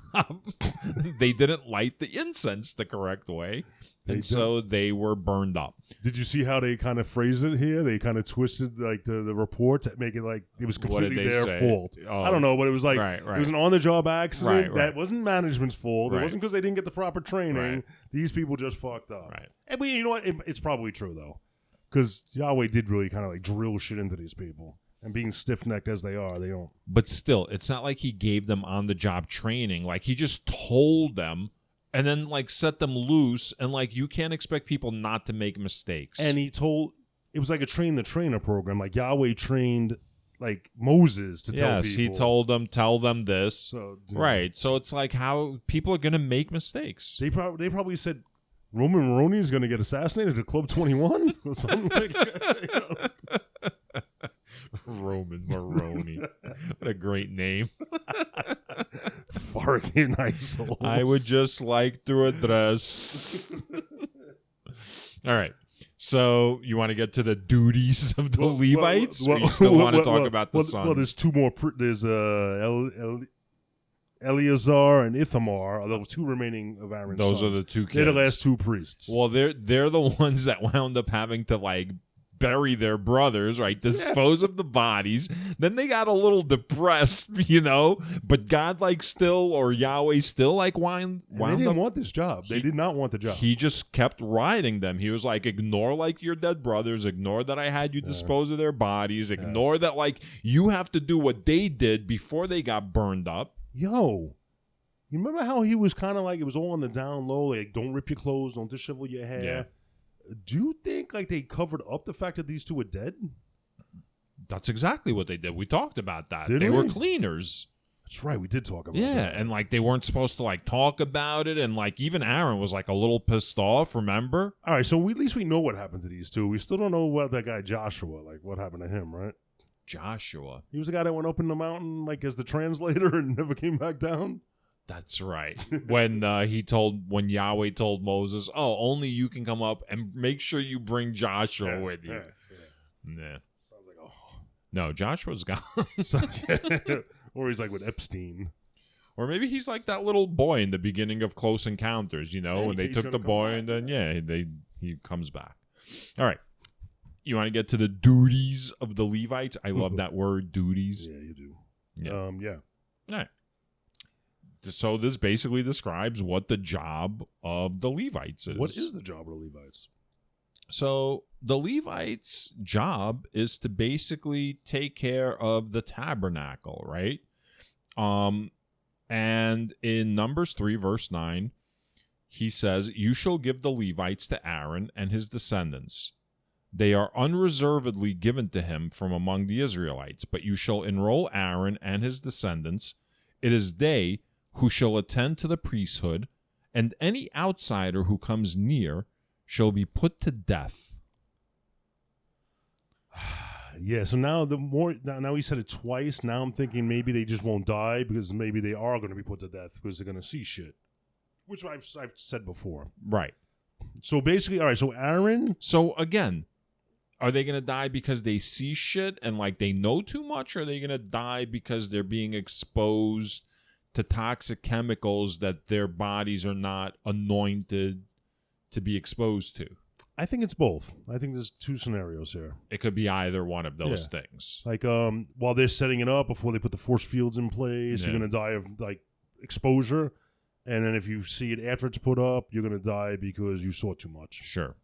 they didn't light the incense the correct way. And so they were burned up. Did you see how they kind of phrased it here? They kind of twisted like the report to make it like it was completely their fault. Oh, I don't know, but it was like right. it was an on-the-job accident. Right. That wasn't management's fault. Right. It wasn't because they didn't get the proper training. Right. These people just fucked up. Right. And you know what? It's probably true though, because Yahweh did really kind of like drill shit into these people. And being stiff-necked as they are, they don't. But still, it's not like he gave them on-the-job training. Like, he just told them and then, like, set them loose. And, like, you can't expect people not to make mistakes. And he told, it was like a train-the-trainer program. Like, Yahweh trained, like, Moses to tell people. Yes, he told them, tell them this. So, right. So, it's like how people are going to make mistakes. They probably said, Roman Maroney is going to get assassinated at Club 21? Or something like that. Roman Maroney. What a great name. Fucking nice. I would just like to address. All right. So you want to get to the duties of the Levites? Or you still want to talk about the sons? Well, there's 2 more. There's Eleazar and Ithamar are the 2 remaining of Aaron's Those sons. are the 2 kids. They're the last 2 priests. Well, they're the ones that wound up having to like bury their brothers, right? Dispose of the bodies. Then they got a little depressed, you know, but God like still, or Yahweh still like wound they didn't want this job. They did not want the job. He just kept riding them. He was like, ignore like your dead brothers, ignore that I had you dispose of their bodies, ignore that like you have to do what they did before they got burned up. Yo, you remember how he was kind of like, it was all on the down low, like don't rip your clothes, don't dishevel your hair. Yeah. Do you think like they covered up the fact that these 2 were dead? That's exactly what they did. We talked about that. Did they we? were cleaners. That's right. We did talk about that. Yeah, and like they weren't supposed to like talk about it, and like even Aaron was like a little pissed off. Remember? All right, so at least we know what happened to these 2. We still don't know about that guy Joshua. Like what happened to him, right? Joshua. He was the guy that went up in the mountain like as the translator and never came back down. That's right. When when Yahweh told Moses, "Oh, only you can come up and make sure you bring Joshua with you." Yeah. Sounds like no, Joshua's gone. Or he's like with Epstein. Or maybe he's like that little boy in the beginning of Close Encounters, you know, Yeah, when they he's took gonna the come boy back. and then, he comes back. All right. You want to get to the duties of the Levites? I love that word, duties. Yeah, you do. Yeah. Yeah. All right. So this basically describes what the job of the Levites is. What is the job of the Levites? So the Levites' job is to basically take care of the tabernacle, right? And in Numbers 3, verse 9, he says, "You shall give the Levites to Aaron and his descendants. They are unreservedly given to him from among the Israelites, but you shall enroll Aaron and his descendants. It is they who shall attend to the priesthood, and any outsider who comes near shall be put to death." Yeah, so now he said it twice. Now I'm thinking maybe they just won't die because maybe they are going to be put to death because they're going to see shit, which I've said before. Right. So basically, all right. So Aaron. So again, are they going to die because they see shit and like they know too much, or are they going to die because they're being exposed to toxic chemicals that their bodies are not anointed to be exposed to? I think it's both. I think there's two scenarios here. It could be either one of those things. Like while they're setting it up before they put the force fields in place, Yeah. you're going to die of like exposure. And then if you see it after it's put up, you're going to die because you saw too much. Sure.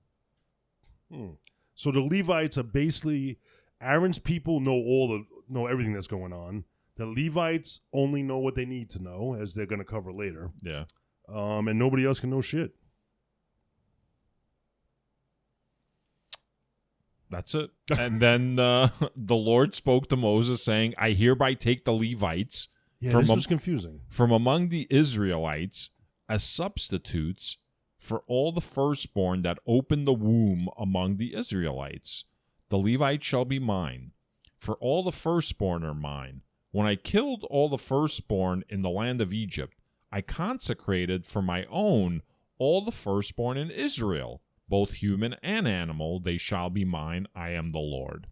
So the Levites are basically Aaron's people know everything that's going on. The Levites only know what they need to know, as they're going to cover later. Yeah. And nobody else can know shit. That's it. And then the Lord spoke to Moses, saying, "I hereby take the Levites Yeah, this was confusing. from among the Israelites as substitutes for all the firstborn that open the womb among the Israelites. The Levites shall be mine, for all the firstborn are mine. When I killed all the firstborn in the land of Egypt, I consecrated for my own all the firstborn in Israel, both human and animal. They shall be mine. I am the Lord."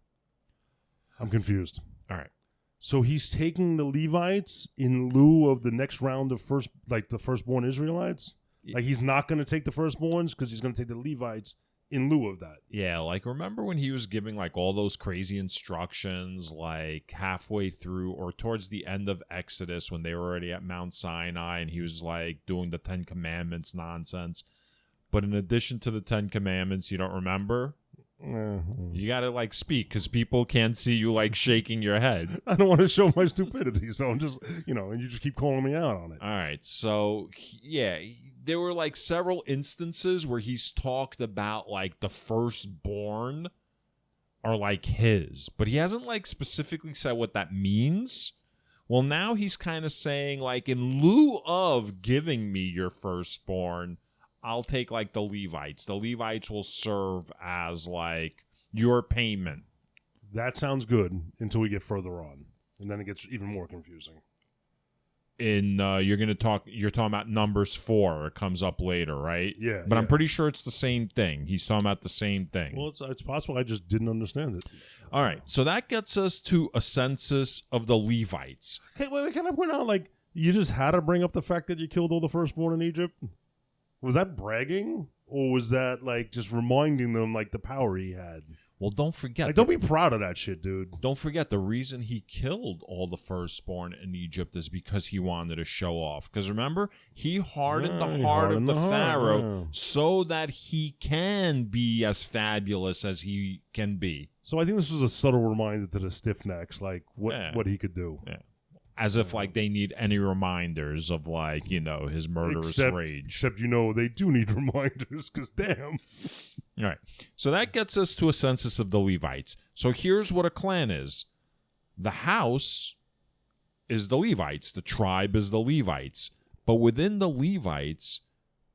I'm confused. All right. So he's taking the Levites in lieu of the next round of the firstborn Israelites? Like he's not going to take the firstborns because he's going to take the Levites in lieu of that. Yeah, like remember when he was giving like all those crazy instructions like halfway through or towards the end of Exodus when they were already at Mount Sinai and he was like doing the 10 Commandments nonsense. But in addition to the 10 Commandments, you don't remember? You got to like speak because people can't see you like shaking your head. I don't want to show my stupidity, so I'm just, and you just keep calling me out on it. All right. So, yeah, there were like several instances where he's talked about like the firstborn are like his, but he hasn't like specifically said what that means. Well, now he's kind of saying like in lieu of giving me your firstborn, I'll take like the Levites. The Levites will serve as like your payment. That sounds good until we get further on, and then it gets even more confusing. You're talking about Numbers 4. It comes up later, right? Yeah. But I'm pretty sure it's the same thing. He's talking about the same thing. Well, it's possible I just didn't understand it. All right. So that gets us to a census of the Levites. Okay, wait, can I point out, like, you just had to bring up the fact that you killed all the firstborn in Egypt? Was that bragging? Or was that, like, just reminding them, like, the power he had? Well, don't forget. Like, don't be proud of that shit, dude. Don't forget the reason he killed all the firstborn in Egypt is because he wanted to show off. Because remember, he hardened the heart of the Pharaoh so that he can be as fabulous as he can be. So I think this was a subtle reminder to the stiff necks, like, what he could do. Yeah. As if, like, they need any reminders of, like, his murderous rage. Except, they do need reminders, because damn. All right. So that gets us to a census of the Levites. So here's what a clan is. The house is the Levites. The tribe is the Levites. But within the Levites,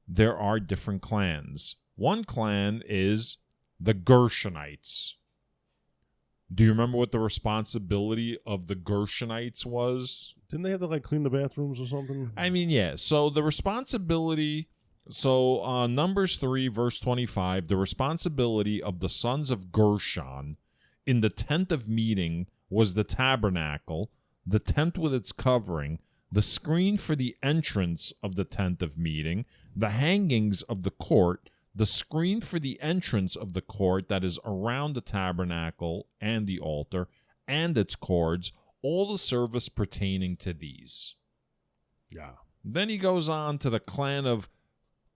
there are different clans. One clan is the Gershonites. Do you remember what the responsibility of the Gershonites was? Didn't they have to, like, clean the bathrooms or something? I mean, yeah. So the responsibility... So, Numbers 3, verse 25, the responsibility of the sons of Gershon in the tent of meeting was the tabernacle, the tent with its covering, the screen for the entrance of the tent of meeting, the hangings of the court, the screen for the entrance of the court that is around the tabernacle and the altar, and its cords, all the service pertaining to these. Yeah. Then he goes on to the clan of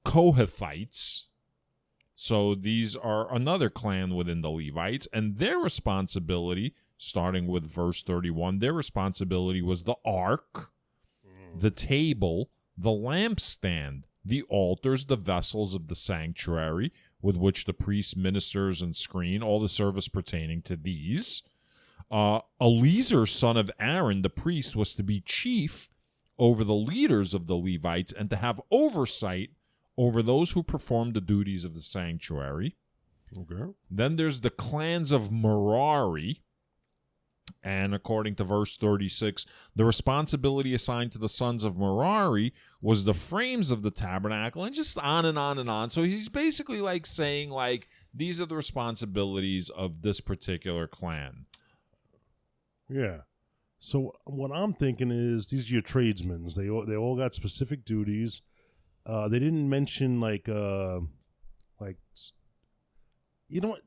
Kohathites. So these are another clan within the Levites, and their responsibility, starting with verse 31, their responsibility was the ark, the table, the lampstand, the altars, the vessels of the sanctuary with which the priest ministers and screen, all the service pertaining to these. Eleazar, son of Aaron, the priest, was to be chief over the leaders of the Levites and to have oversight over those who performed the duties of the sanctuary. Okay. Then there's the clans of Merari. And according to verse 36, the responsibility assigned to the sons of Merari was the frames of the tabernacle, and just on and on and on. So he's basically like saying, like, these are the responsibilities of this particular clan. Yeah. So what I'm thinking is these are your tradesmen. They all got specific duties. They didn't mention like you know what?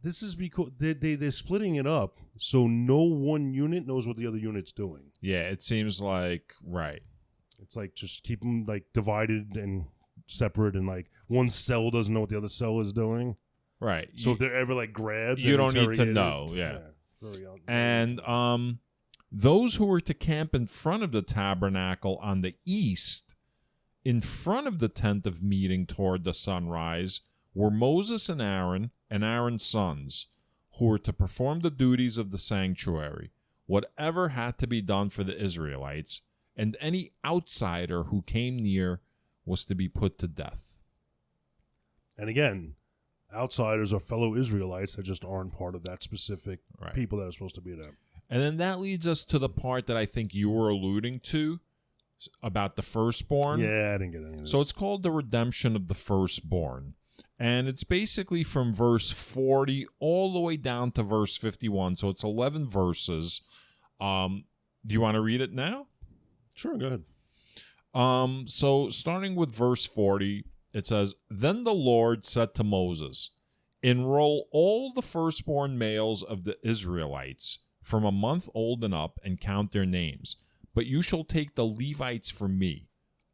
This is because they're splitting it up, so no one unit knows what the other unit's doing. Yeah, it seems like, right. It's like just keep them like divided and separate, and like one cell doesn't know what the other cell is doing. Right. So if they're ever like grabbed, you don't need to interrogated, know. Yeah. Very And those who were to camp in front of the tabernacle on the east, in front of the tent of meeting toward the sunrise, were Moses and Aaron's sons, who were to perform the duties of the sanctuary, whatever had to be done for the Israelites, and any outsider who came near was to be put to death. And again, outsiders are fellow Israelites that just aren't part of that specific Right. people that are supposed to be there. And then that leads us to the part that I think you were alluding to about the firstborn. Yeah, I didn't get any of this. So it's called the redemption of the firstborn. And it's basically from verse 40 all the way down to verse 51. So it's 11 verses. Do you want to read it now? Sure, go ahead. So starting with verse 40, it says, Then the Lord said to Moses, Enroll all the firstborn males of the Israelites from a month old and up, and count their names. But you shall take the Levites from me.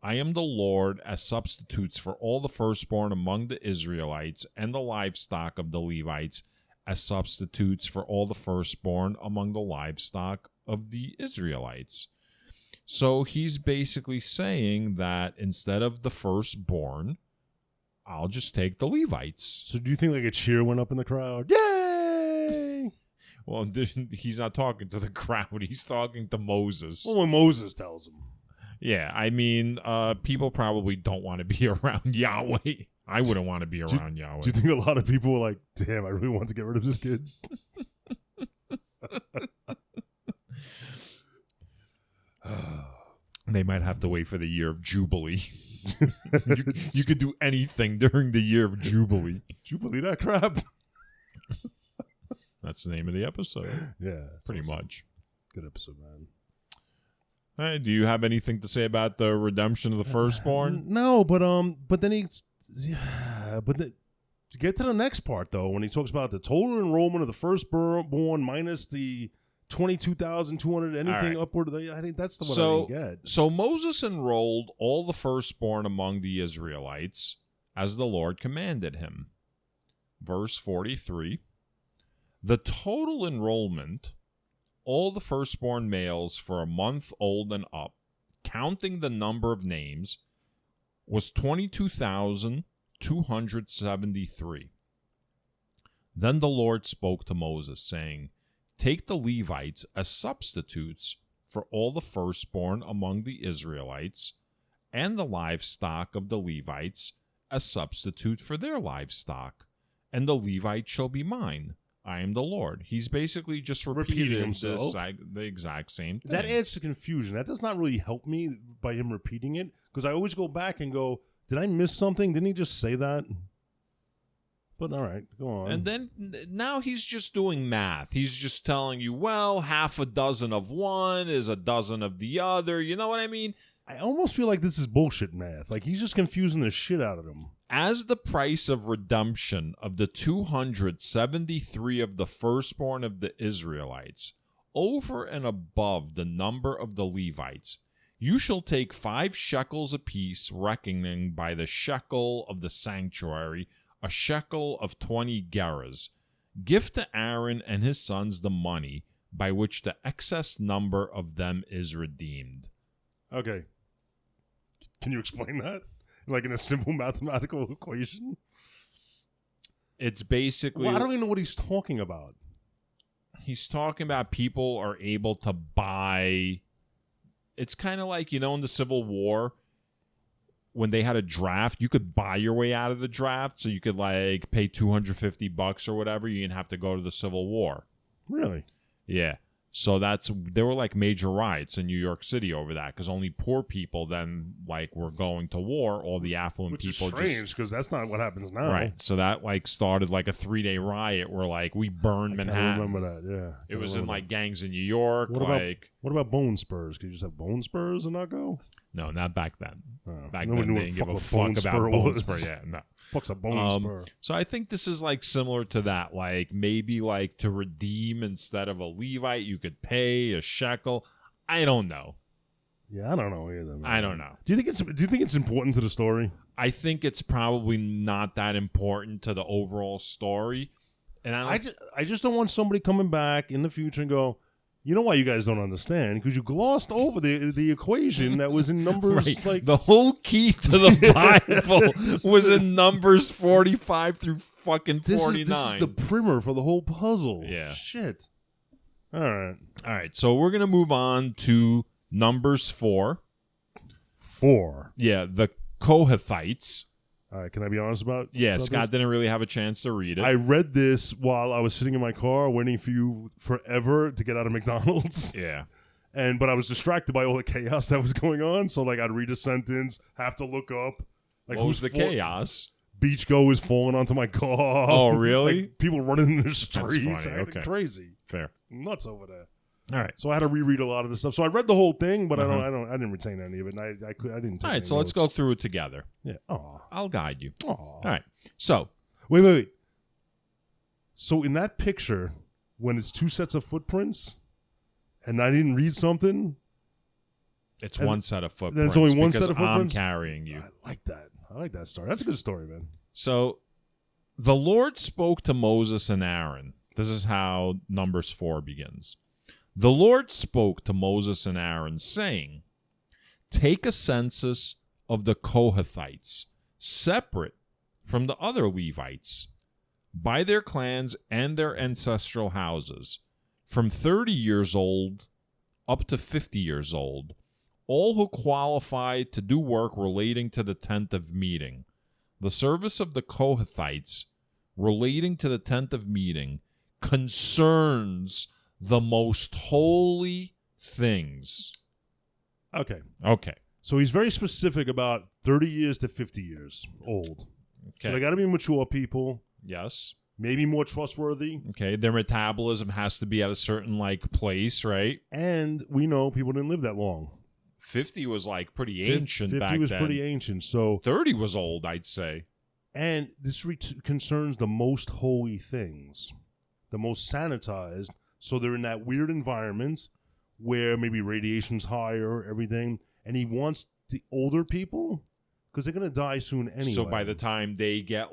I am the Lord, as substitutes for all the firstborn among the Israelites, and the livestock of the Levites as substitutes for all the firstborn among the livestock of the Israelites. So he's basically saying that instead of the firstborn, I'll just take the Levites. So do you think like a cheer went up in the crowd? Yay! Well, he's not talking to the crowd. He's talking to Moses. Well, when Moses tells him. Yeah, I mean, people probably don't want to be around Yahweh. I wouldn't want to be around Yahweh. Do you think a lot of people were like, damn, I really want to get rid of this kid? They might have to wait for the year of Jubilee. you could do anything during the year of Jubilee. Jubilee, that crap. That's the name of the episode. Yeah. Pretty awesome. much. Good episode, man. Hey, do you have anything to say about the redemption of the firstborn? No, but then to get to the next part though, when he talks about the total enrollment of the firstborn minus the 22,200 anything right. upward, I think that's the one I didn't get. So Moses enrolled all the firstborn among the Israelites as the Lord commanded him. Verse 43, the total enrollment, all the firstborn males for a month old and up, counting the number of names, was 22,273. Then the Lord spoke to Moses, saying, Take the Levites as substitutes for all the firstborn among the Israelites, and the livestock of the Levites as substitute for their livestock, and the Levites shall be mine. I am the Lord. He's basically just repeating himself. The exact same thing. That adds to confusion. That does not really help me by him repeating it, because I always go back and go, did I miss something? Didn't he just say that? But all right, go on. And then now he's just doing math. He's just telling you, well, half a dozen of one is a dozen of the other. You know what I mean? I almost feel like this is bullshit math. Like he's just confusing the shit out of them. As the price of redemption of the 273 of the firstborn of the Israelites, over and above the number of the Levites, you shall take 5 shekels apiece, reckoning by the shekel of the sanctuary, a shekel of 20 gerahs. Give to Aaron and his sons the money by which the excess number of them is redeemed. Okay. Can you explain that? Like in a simple mathematical equation? It's basically... Well, I don't even know what he's talking about. He's talking about people are able to buy... It's kind of like, in the Civil War, when they had a draft, you could buy your way out of the draft, so you could, like, pay $250 or whatever. You didn't have to go to the Civil War. Really? Yeah. So there were like major riots in New York City over that because only poor people then were going to war. All the affluent Which people is strange because that's not what happens now. Right. So that started like a 3-day riot where we burned Manhattan. I remember that. Yeah. It was in gangs in New York. What about bone spurs? Could you just have bone spurs and not go? No, not back then. Back no then they didn't give a fuck about bone spur. Yeah, no. Fuck's a bone spur. So I think this is similar to that. Maybe to redeem instead of a Levite, you could pay a shekel. I don't know. Yeah, I don't know either. Man. I don't know. Do you think it's important to the story? I think it's probably not that important to the overall story. And I just don't want somebody coming back in the future and go, you know why you guys don't understand? Because you glossed over the equation that was in Numbers. Right. The whole key to the Bible was in Numbers 45 through fucking 49. This is the primer for the whole puzzle. Yeah. Shit. All right. So we're going to move on to Numbers 4. 4. Yeah, the Kohathites. All right, can I be honest about Yeah, about Scott this? didn't really have a chance to read it. I read this while I was sitting in my car waiting for you forever to get out of McDonald's. Yeah. But I was distracted by all the chaos that was going on. So I'd read a sentence, have to look up. What was the chaos? Beachgo is falling onto my car. Oh, really? People running in the streets. That's funny. Acting crazy. Fair. Nuts over there. All right. So I had to reread a lot of this stuff. So I read the whole thing, but I didn't retain any of it. And I didn't. Take All right. any So let's notes. go through it together. Yeah. Aw. I'll guide you. Aw. All right. So wait. So in that picture, when it's 2 sets of footprints, and I didn't read something, it's one set of footprints. It's only one because set of footprints. I'm carrying you. I like that. I like that story. That's a good story, man. So the Lord spoke to Moses and Aaron. This is how Numbers 4 begins. The Lord spoke to Moses and Aaron, saying, take a census of the Kohathites, separate from the other Levites, by their clans and their ancestral houses, from 30 years old up to 50 years old, all who qualify to do work relating to the tent of meeting. The service of the Kohathites relating to the tent of meeting concerns the most holy things. Okay. So he's very specific about 30 years to 50 years old. Okay. So they got to be mature people. Yes. Maybe more trustworthy. Okay. Their metabolism has to be at a certain place, right? And we know people didn't live that long. 50 was pretty ancient back then. 50 was pretty ancient. So 30 was old, I'd say. And this concerns the most holy things, the most sanitized. So they're in that weird environment where maybe radiation's higher, everything. And he wants the older people because they're going to die soon anyway. So by the time they get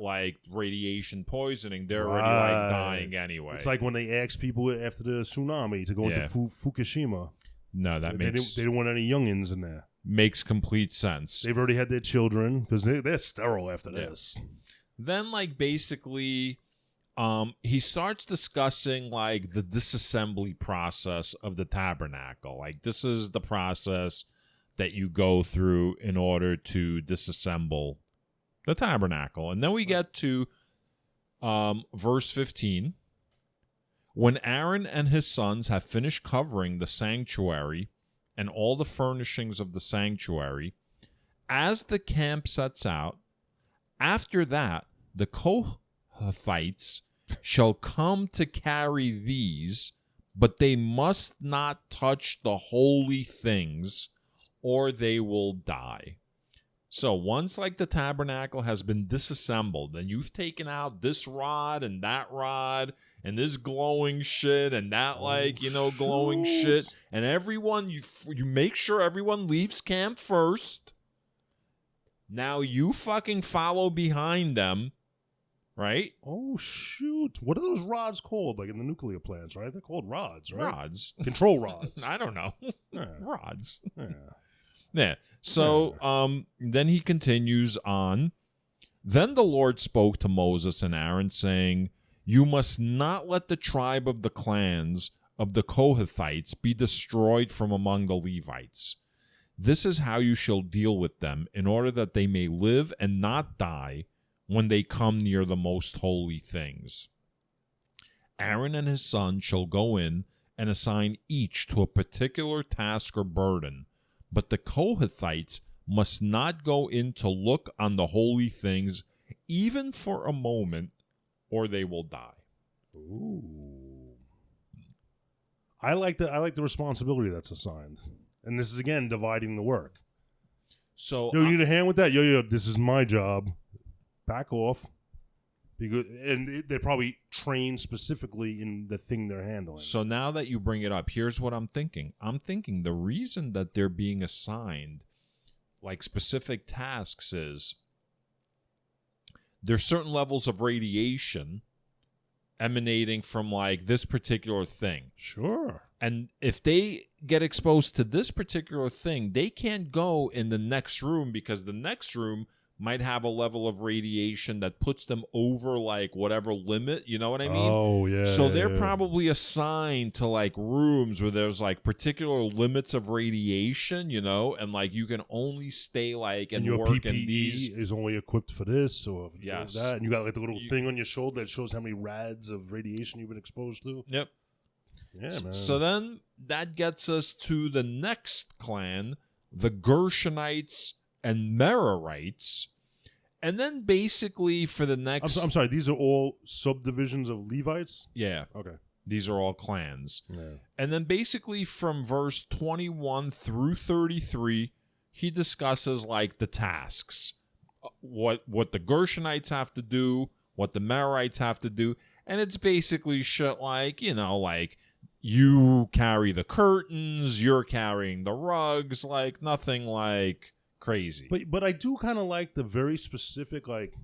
radiation poisoning, they're already dying anyway. It's like when they asked people after the tsunami to go into Fukushima. No, that they didn't want any youngins in there. Makes complete sense. They've already had their children because they're sterile after this. Then basically he starts discussing the disassembly process of the tabernacle. This is the process that you go through in order to disassemble the tabernacle. And then we get to verse 15. When Aaron and his sons have finished covering the sanctuary and all the furnishings of the sanctuary, as the camp sets out, after that, the Kohathites shall come to carry these, but they must not touch the holy things, or they will die. So once like the tabernacle has been disassembled and you've taken out this rod and this glowing shit and that glowing shit, and everyone, you make sure everyone leaves camp first. Now you fucking follow behind them, right? Oh, shoot. What are those rods called? Like in the nuclear plants, right? They're called rods, right? Rods. Control rods. I don't know. Yeah. Rods. Yeah. Yeah. So then he continues on. Then the Lord spoke to Moses and Aaron, saying, you must not let the tribe of the clans of the Kohathites be destroyed from among the Levites. This is how you shall deal with them, in order that they may live and not die when they come near the most holy things. Aaron and his son shall go in and assign each to a particular task or burden, but the Kohathites must not go in to look on the holy things, even for a moment, or they will die. Ooh. I like the responsibility that's assigned. And this is, again, dividing the work. So you need a hand with that? Yo, this is my job. Back off. And they're probably trained specifically in the thing they're handling. So now that you bring it up, here's what I'm thinking. I'm thinking the reason that they're being assigned like specific tasks is there's certain levels of radiation emanating from like this particular thing. Sure. And if they get exposed to this particular thing, they can't go in the next room because the next room might have a level of radiation that puts them over like whatever limit, you know what I mean? Oh, yeah. So they're probably assigned to like rooms where there's like particular limits of radiation, you know, and like you can only stay like and your work PPE in these. is only equipped for this or Yes. that. And you got like the little thing on your shoulder that shows how many rads of radiation you've been exposed to. Yep. Yeah, man. So then that gets us to the next clan, the Gershonites and Merarites. And then basically for the next... I'm sorry, these are all subdivisions of Levites? Yeah. Okay. These are all clans. Yeah. And then basically from verse 21 through 33, he discusses like the tasks. What the Gershonites have to do, what the Merarites have to do. And it's basically shit like, you know, like you carry the curtains, you're carrying the rugs, like nothing like crazy. But I do kind of like the very specific, like,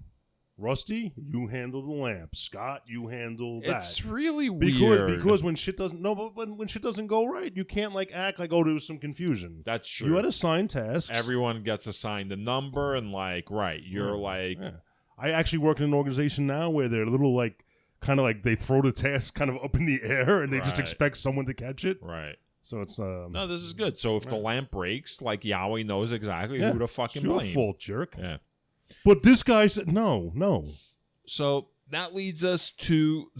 Rusty, you handle the lamp. Scott, you handle that. It's really weird. Because when shit doesn't when shit doesn't go right, you can't like act like, oh, there was some confusion. That's true. You had assigned tasks. Everyone gets assigned a number and like, right, you're like... Yeah. I actually work in an organization now where they're a little like, kind of like they throw the task kind of up in the air and they just expect someone to catch it. Right. So it's no, this is good. So if the lamp breaks, like Yahweh knows exactly who to fucking blame. Your fault, jerk. Yeah. But this guy said no. So that leads us to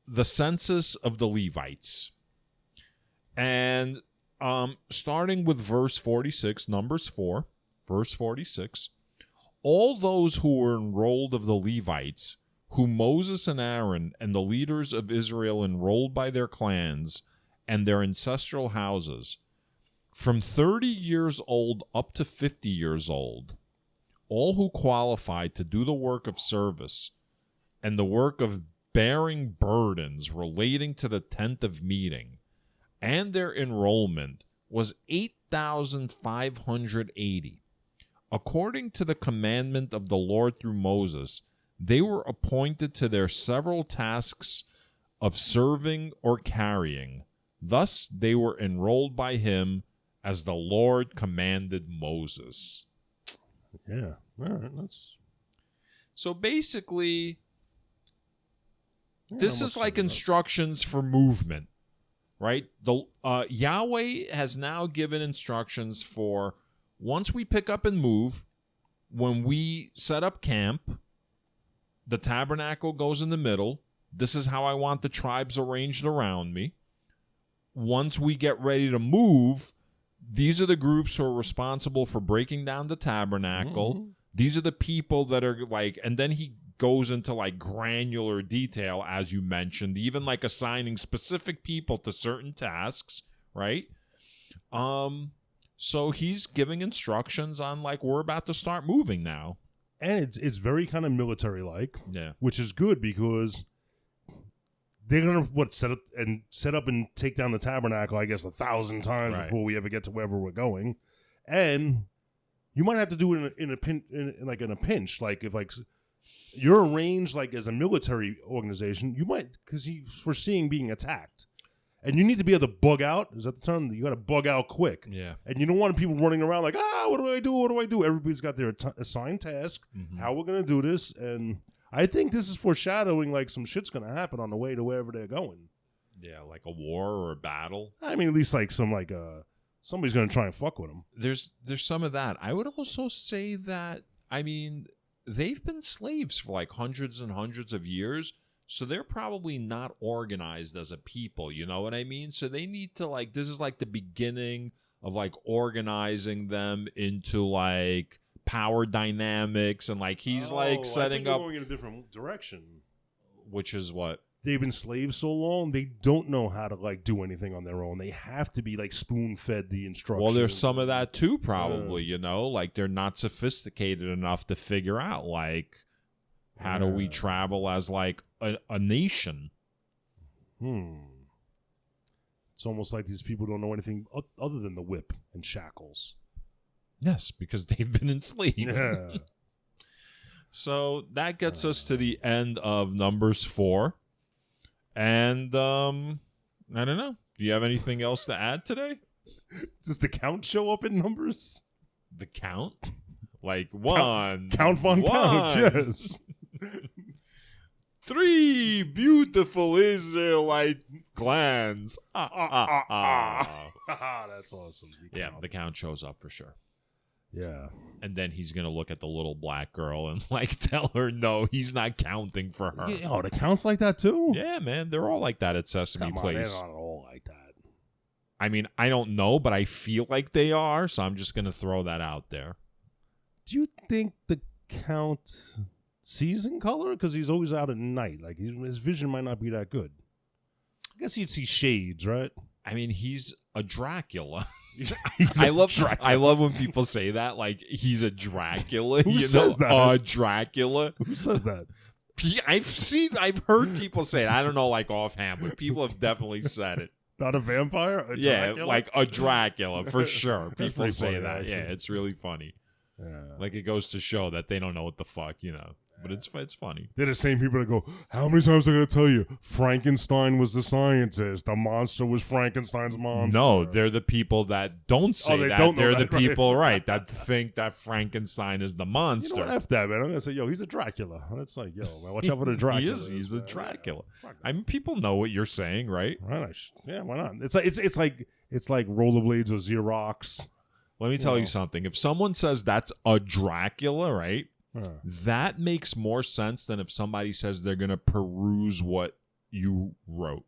the census of the Levites. And starting with verse 46, Numbers 4, verse 46, all those who were enrolled of the Levites, whom Moses and Aaron and the leaders of Israel enrolled by their clans and their ancestral houses, from 30 years old up to 50 years old, all who qualified to do the work of service and the work of bearing burdens relating to the tent of meeting, and their enrollment was 8,580. According to the commandment of the Lord through Moses, they were appointed to their several tasks of serving or carrying. Thus they were enrolled by him as the Lord commanded Moses. Yeah. All right. So basically, this is like instructions for movement, right? The Yahweh has now given instructions for once we pick up and move, when we set up camp, the tabernacle goes in the middle. This is how I want the tribes arranged around me. Once we get ready to move, these are the groups who are responsible for breaking down the tabernacle. Mm-hmm. These are the people that are like, and then he goes into like granular detail, as you mentioned, even like assigning specific people to certain tasks, right? So he's giving instructions on like, we're about to start moving now. And it's very kind of military like, Yeah. which is good because they're gonna set up and take down the tabernacle, I guess, 1,000 times Right. before we ever get to wherever we're going, and you might have to do it in a pinch, like if like you're arranged like as a military organization, you might, because he's foreseeing being attacked, and you need to be able to bug out. Is that the term? You got to bug out quick. Yeah. And you don't want people running around like, what do I do? What do I do? Everybody's got their assigned task, how we're going to do this. And I think this is foreshadowing like some shit's going to happen on the way to wherever they're going. Yeah, like a war or a battle. I mean, at least like some like somebody's going to try and fuck with them. There's some of that. I would also say that, I mean, they've been slaves for like hundreds and hundreds of years. So they're probably not organized as a people, you know what I mean? So they need to like, this is like the beginning of like organizing them into like power dynamics, and like he's like setting up. Going in a different direction. Which is what? They've been slaves so long, they don't know how to like do anything on their own. They have to be like spoon fed the instructions. Well, there's some of that too, probably, you know, like they're not sophisticated enough to figure out like, how do we travel as like a nation? It's almost like these people don't know anything other than the whip and shackles. Yes, because they've been enslaved. Yeah. So that gets us to the end of Numbers 4. And I don't know. Do you have anything else to add today? Does the count show up in Numbers? The count? Like one. Count von count, yes. 3 beautiful Israelite clans. That's awesome. Yeah, the count shows up for sure. Yeah. And then he's going to look at the little black girl and like tell her no, he's not counting for her. Yeah, oh, the count's like that too? Yeah, man. They're all like that at Sesame Come on, Place. they're not all like that. I mean, I don't know, but I feel like they are, so I'm just going to throw that out there. Do you think the count sees in color? Because he's always out at night. Like his vision might not be that good. I guess he'd see shades, right? I mean, he's a Dracula. I love when people say that, like he's a Dracula. Who says that? A Dracula. Who says that? I've heard people say it. I don't know, like offhand, but people have definitely said it. Not a vampire? A Dracula? Like a Dracula for sure. That's People pretty say funny, that. actually. Yeah, it's really funny. Yeah. Like it goes to show that they don't know what the fuck, you know. But it's funny. They're the same people that go, how many times are they going to tell you Frankenstein was the scientist? The monster was Frankenstein's monster. No, they're the people that don't say they that. don't know They're that, the people, right, that think that Frankenstein is the monster. You know, F that, man. I'm going to say, yo, he's a Dracula. That's like, yo, man, watch out for the Dracula. He's a Dracula. I mean, people know what you're saying, right? Right. Yeah, why not? It's like rollerblades or Xerox. Let me tell you something. If someone says that's a Dracula, right? Huh. That makes more sense than if somebody says they're going to peruse what you wrote.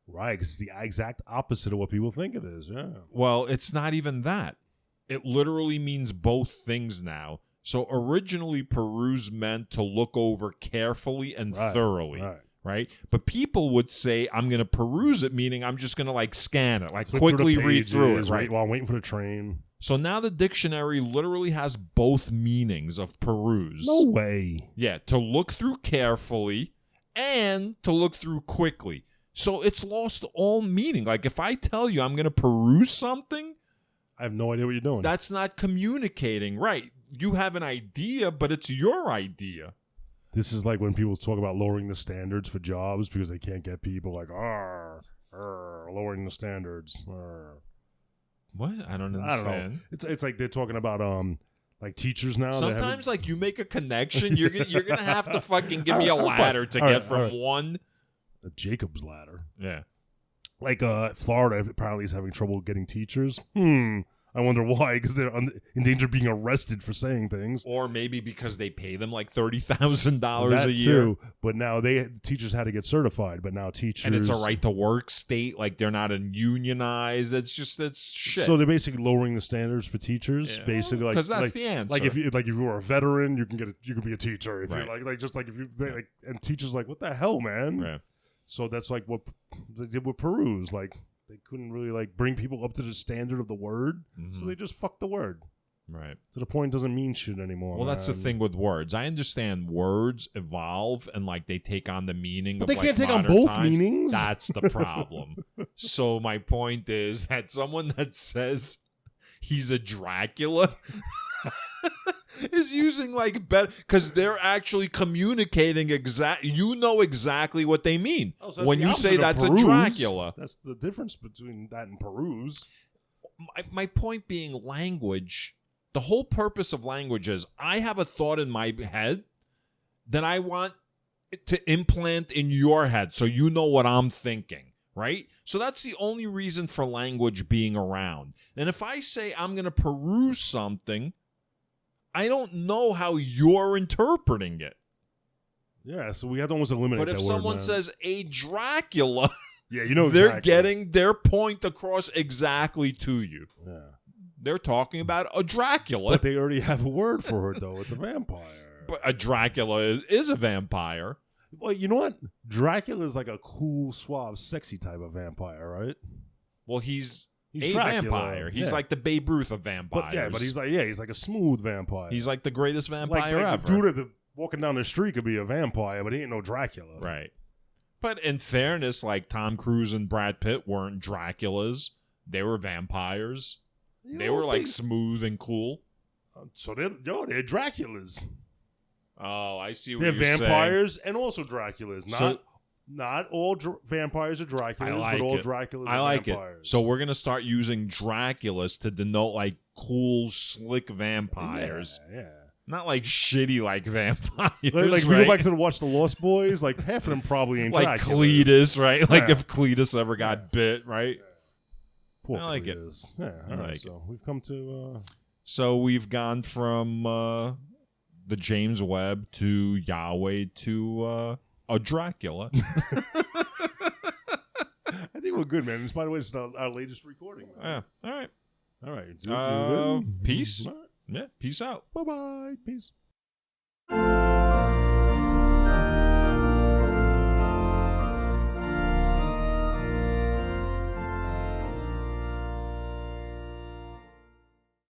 Right, because it's the exact opposite of what people think it is. Yeah. Well, it's not even that. It literally means both things now. So originally, peruse meant to look over carefully and thoroughly. Right? But people would say, I'm going to peruse it, meaning I'm just going to like scan it, like quickly read through it. Right? While I'm waiting for the train. So now the dictionary literally has both meanings of peruse. No way. Yeah, to look through carefully and to look through quickly. So it's lost all meaning. Like if I tell you I'm going to peruse something, I have no idea what you're doing. that's not communicating, right? You have an idea, but it's your idea. This is like when people talk about lowering the standards for jobs because they can't get people like, lowering the standards. What? I don't understand. I don't know. It's like they're talking about like teachers now. Sometimes like you make a connection, you're gonna have to fucking give me a ladder to get from one. A Jacob's ladder. Yeah. Like Florida apparently is having trouble getting teachers. I'm I wonder why, because they're in danger of being arrested for saying things. Or maybe because they pay them like $30,000 a year. Too, but now teachers had to get certified, but now teachers... And it's a right to work state, like they're not unionized. That's shit. So they're basically lowering the standards for teachers, basically. Because that's the answer. Like if you were a veteran, you can be a teacher. If you're and teachers like, what the hell, man? Right. So that's like what they did with Peru's. Like they couldn't really like bring people up to the standard of the word, so they just fucked the word. Right. To the point it doesn't mean shit anymore. Well, that's the thing with words. I understand words evolve and like they take on the meaning but of they can't take on modern both times. meanings. That's the problem. So my point is that someone that says he's a Dracula is using like better, because they're actually communicating exactly what they mean when you say that's a Dracula. That's the difference between that and Peru's. My point being language. The whole purpose of language is I have a thought in my head that I want to implant in your head so you know what I'm thinking, right? So that's the only reason for language being around. And if I say I'm going to peruse something, I don't know how you're interpreting it. Yeah, so we have to almost eliminate that word. But if someone says a Dracula, yeah, you know they're getting their point across exactly to you. Yeah. They're talking about a Dracula. But they already have a word for it, though. It's a vampire. But a Dracula is a vampire. Well, you know what? Dracula is like a cool, suave, sexy type of vampire, right? Well, he's a Dracula. vampire. He's like the Babe Ruth of vampires. But he's like a smooth vampire. He's like the greatest vampire like ever. The dude walking down the street could be a vampire, but he ain't no Dracula. Right. But in fairness, like Tom Cruise and Brad Pitt weren't Draculas. They were vampires. They were like smooth and cool. So they're Draculas. Oh, I see what they're you're saying. They're vampires and also Draculas. Not all vampires are Draculas, but all Draculas are vampires. It. So we're going to start using Draculas to denote like cool, slick vampires. Yeah. Not like shitty like vampires. Like if we go back to watch The Lost Boys, like half of them probably ain't like Draculas. Cletus, right? Like if Cletus ever got bit, right? Yeah. Poor I like Cletus. it. Yeah, all right. Like So we've come to. So we've gone from the James Webb to Yahweh to a Dracula. I think we're good, man. And by the way, it's our latest recording. Yeah. All right. All right. Peace. All right. Yeah. Peace out. Bye-bye. Peace.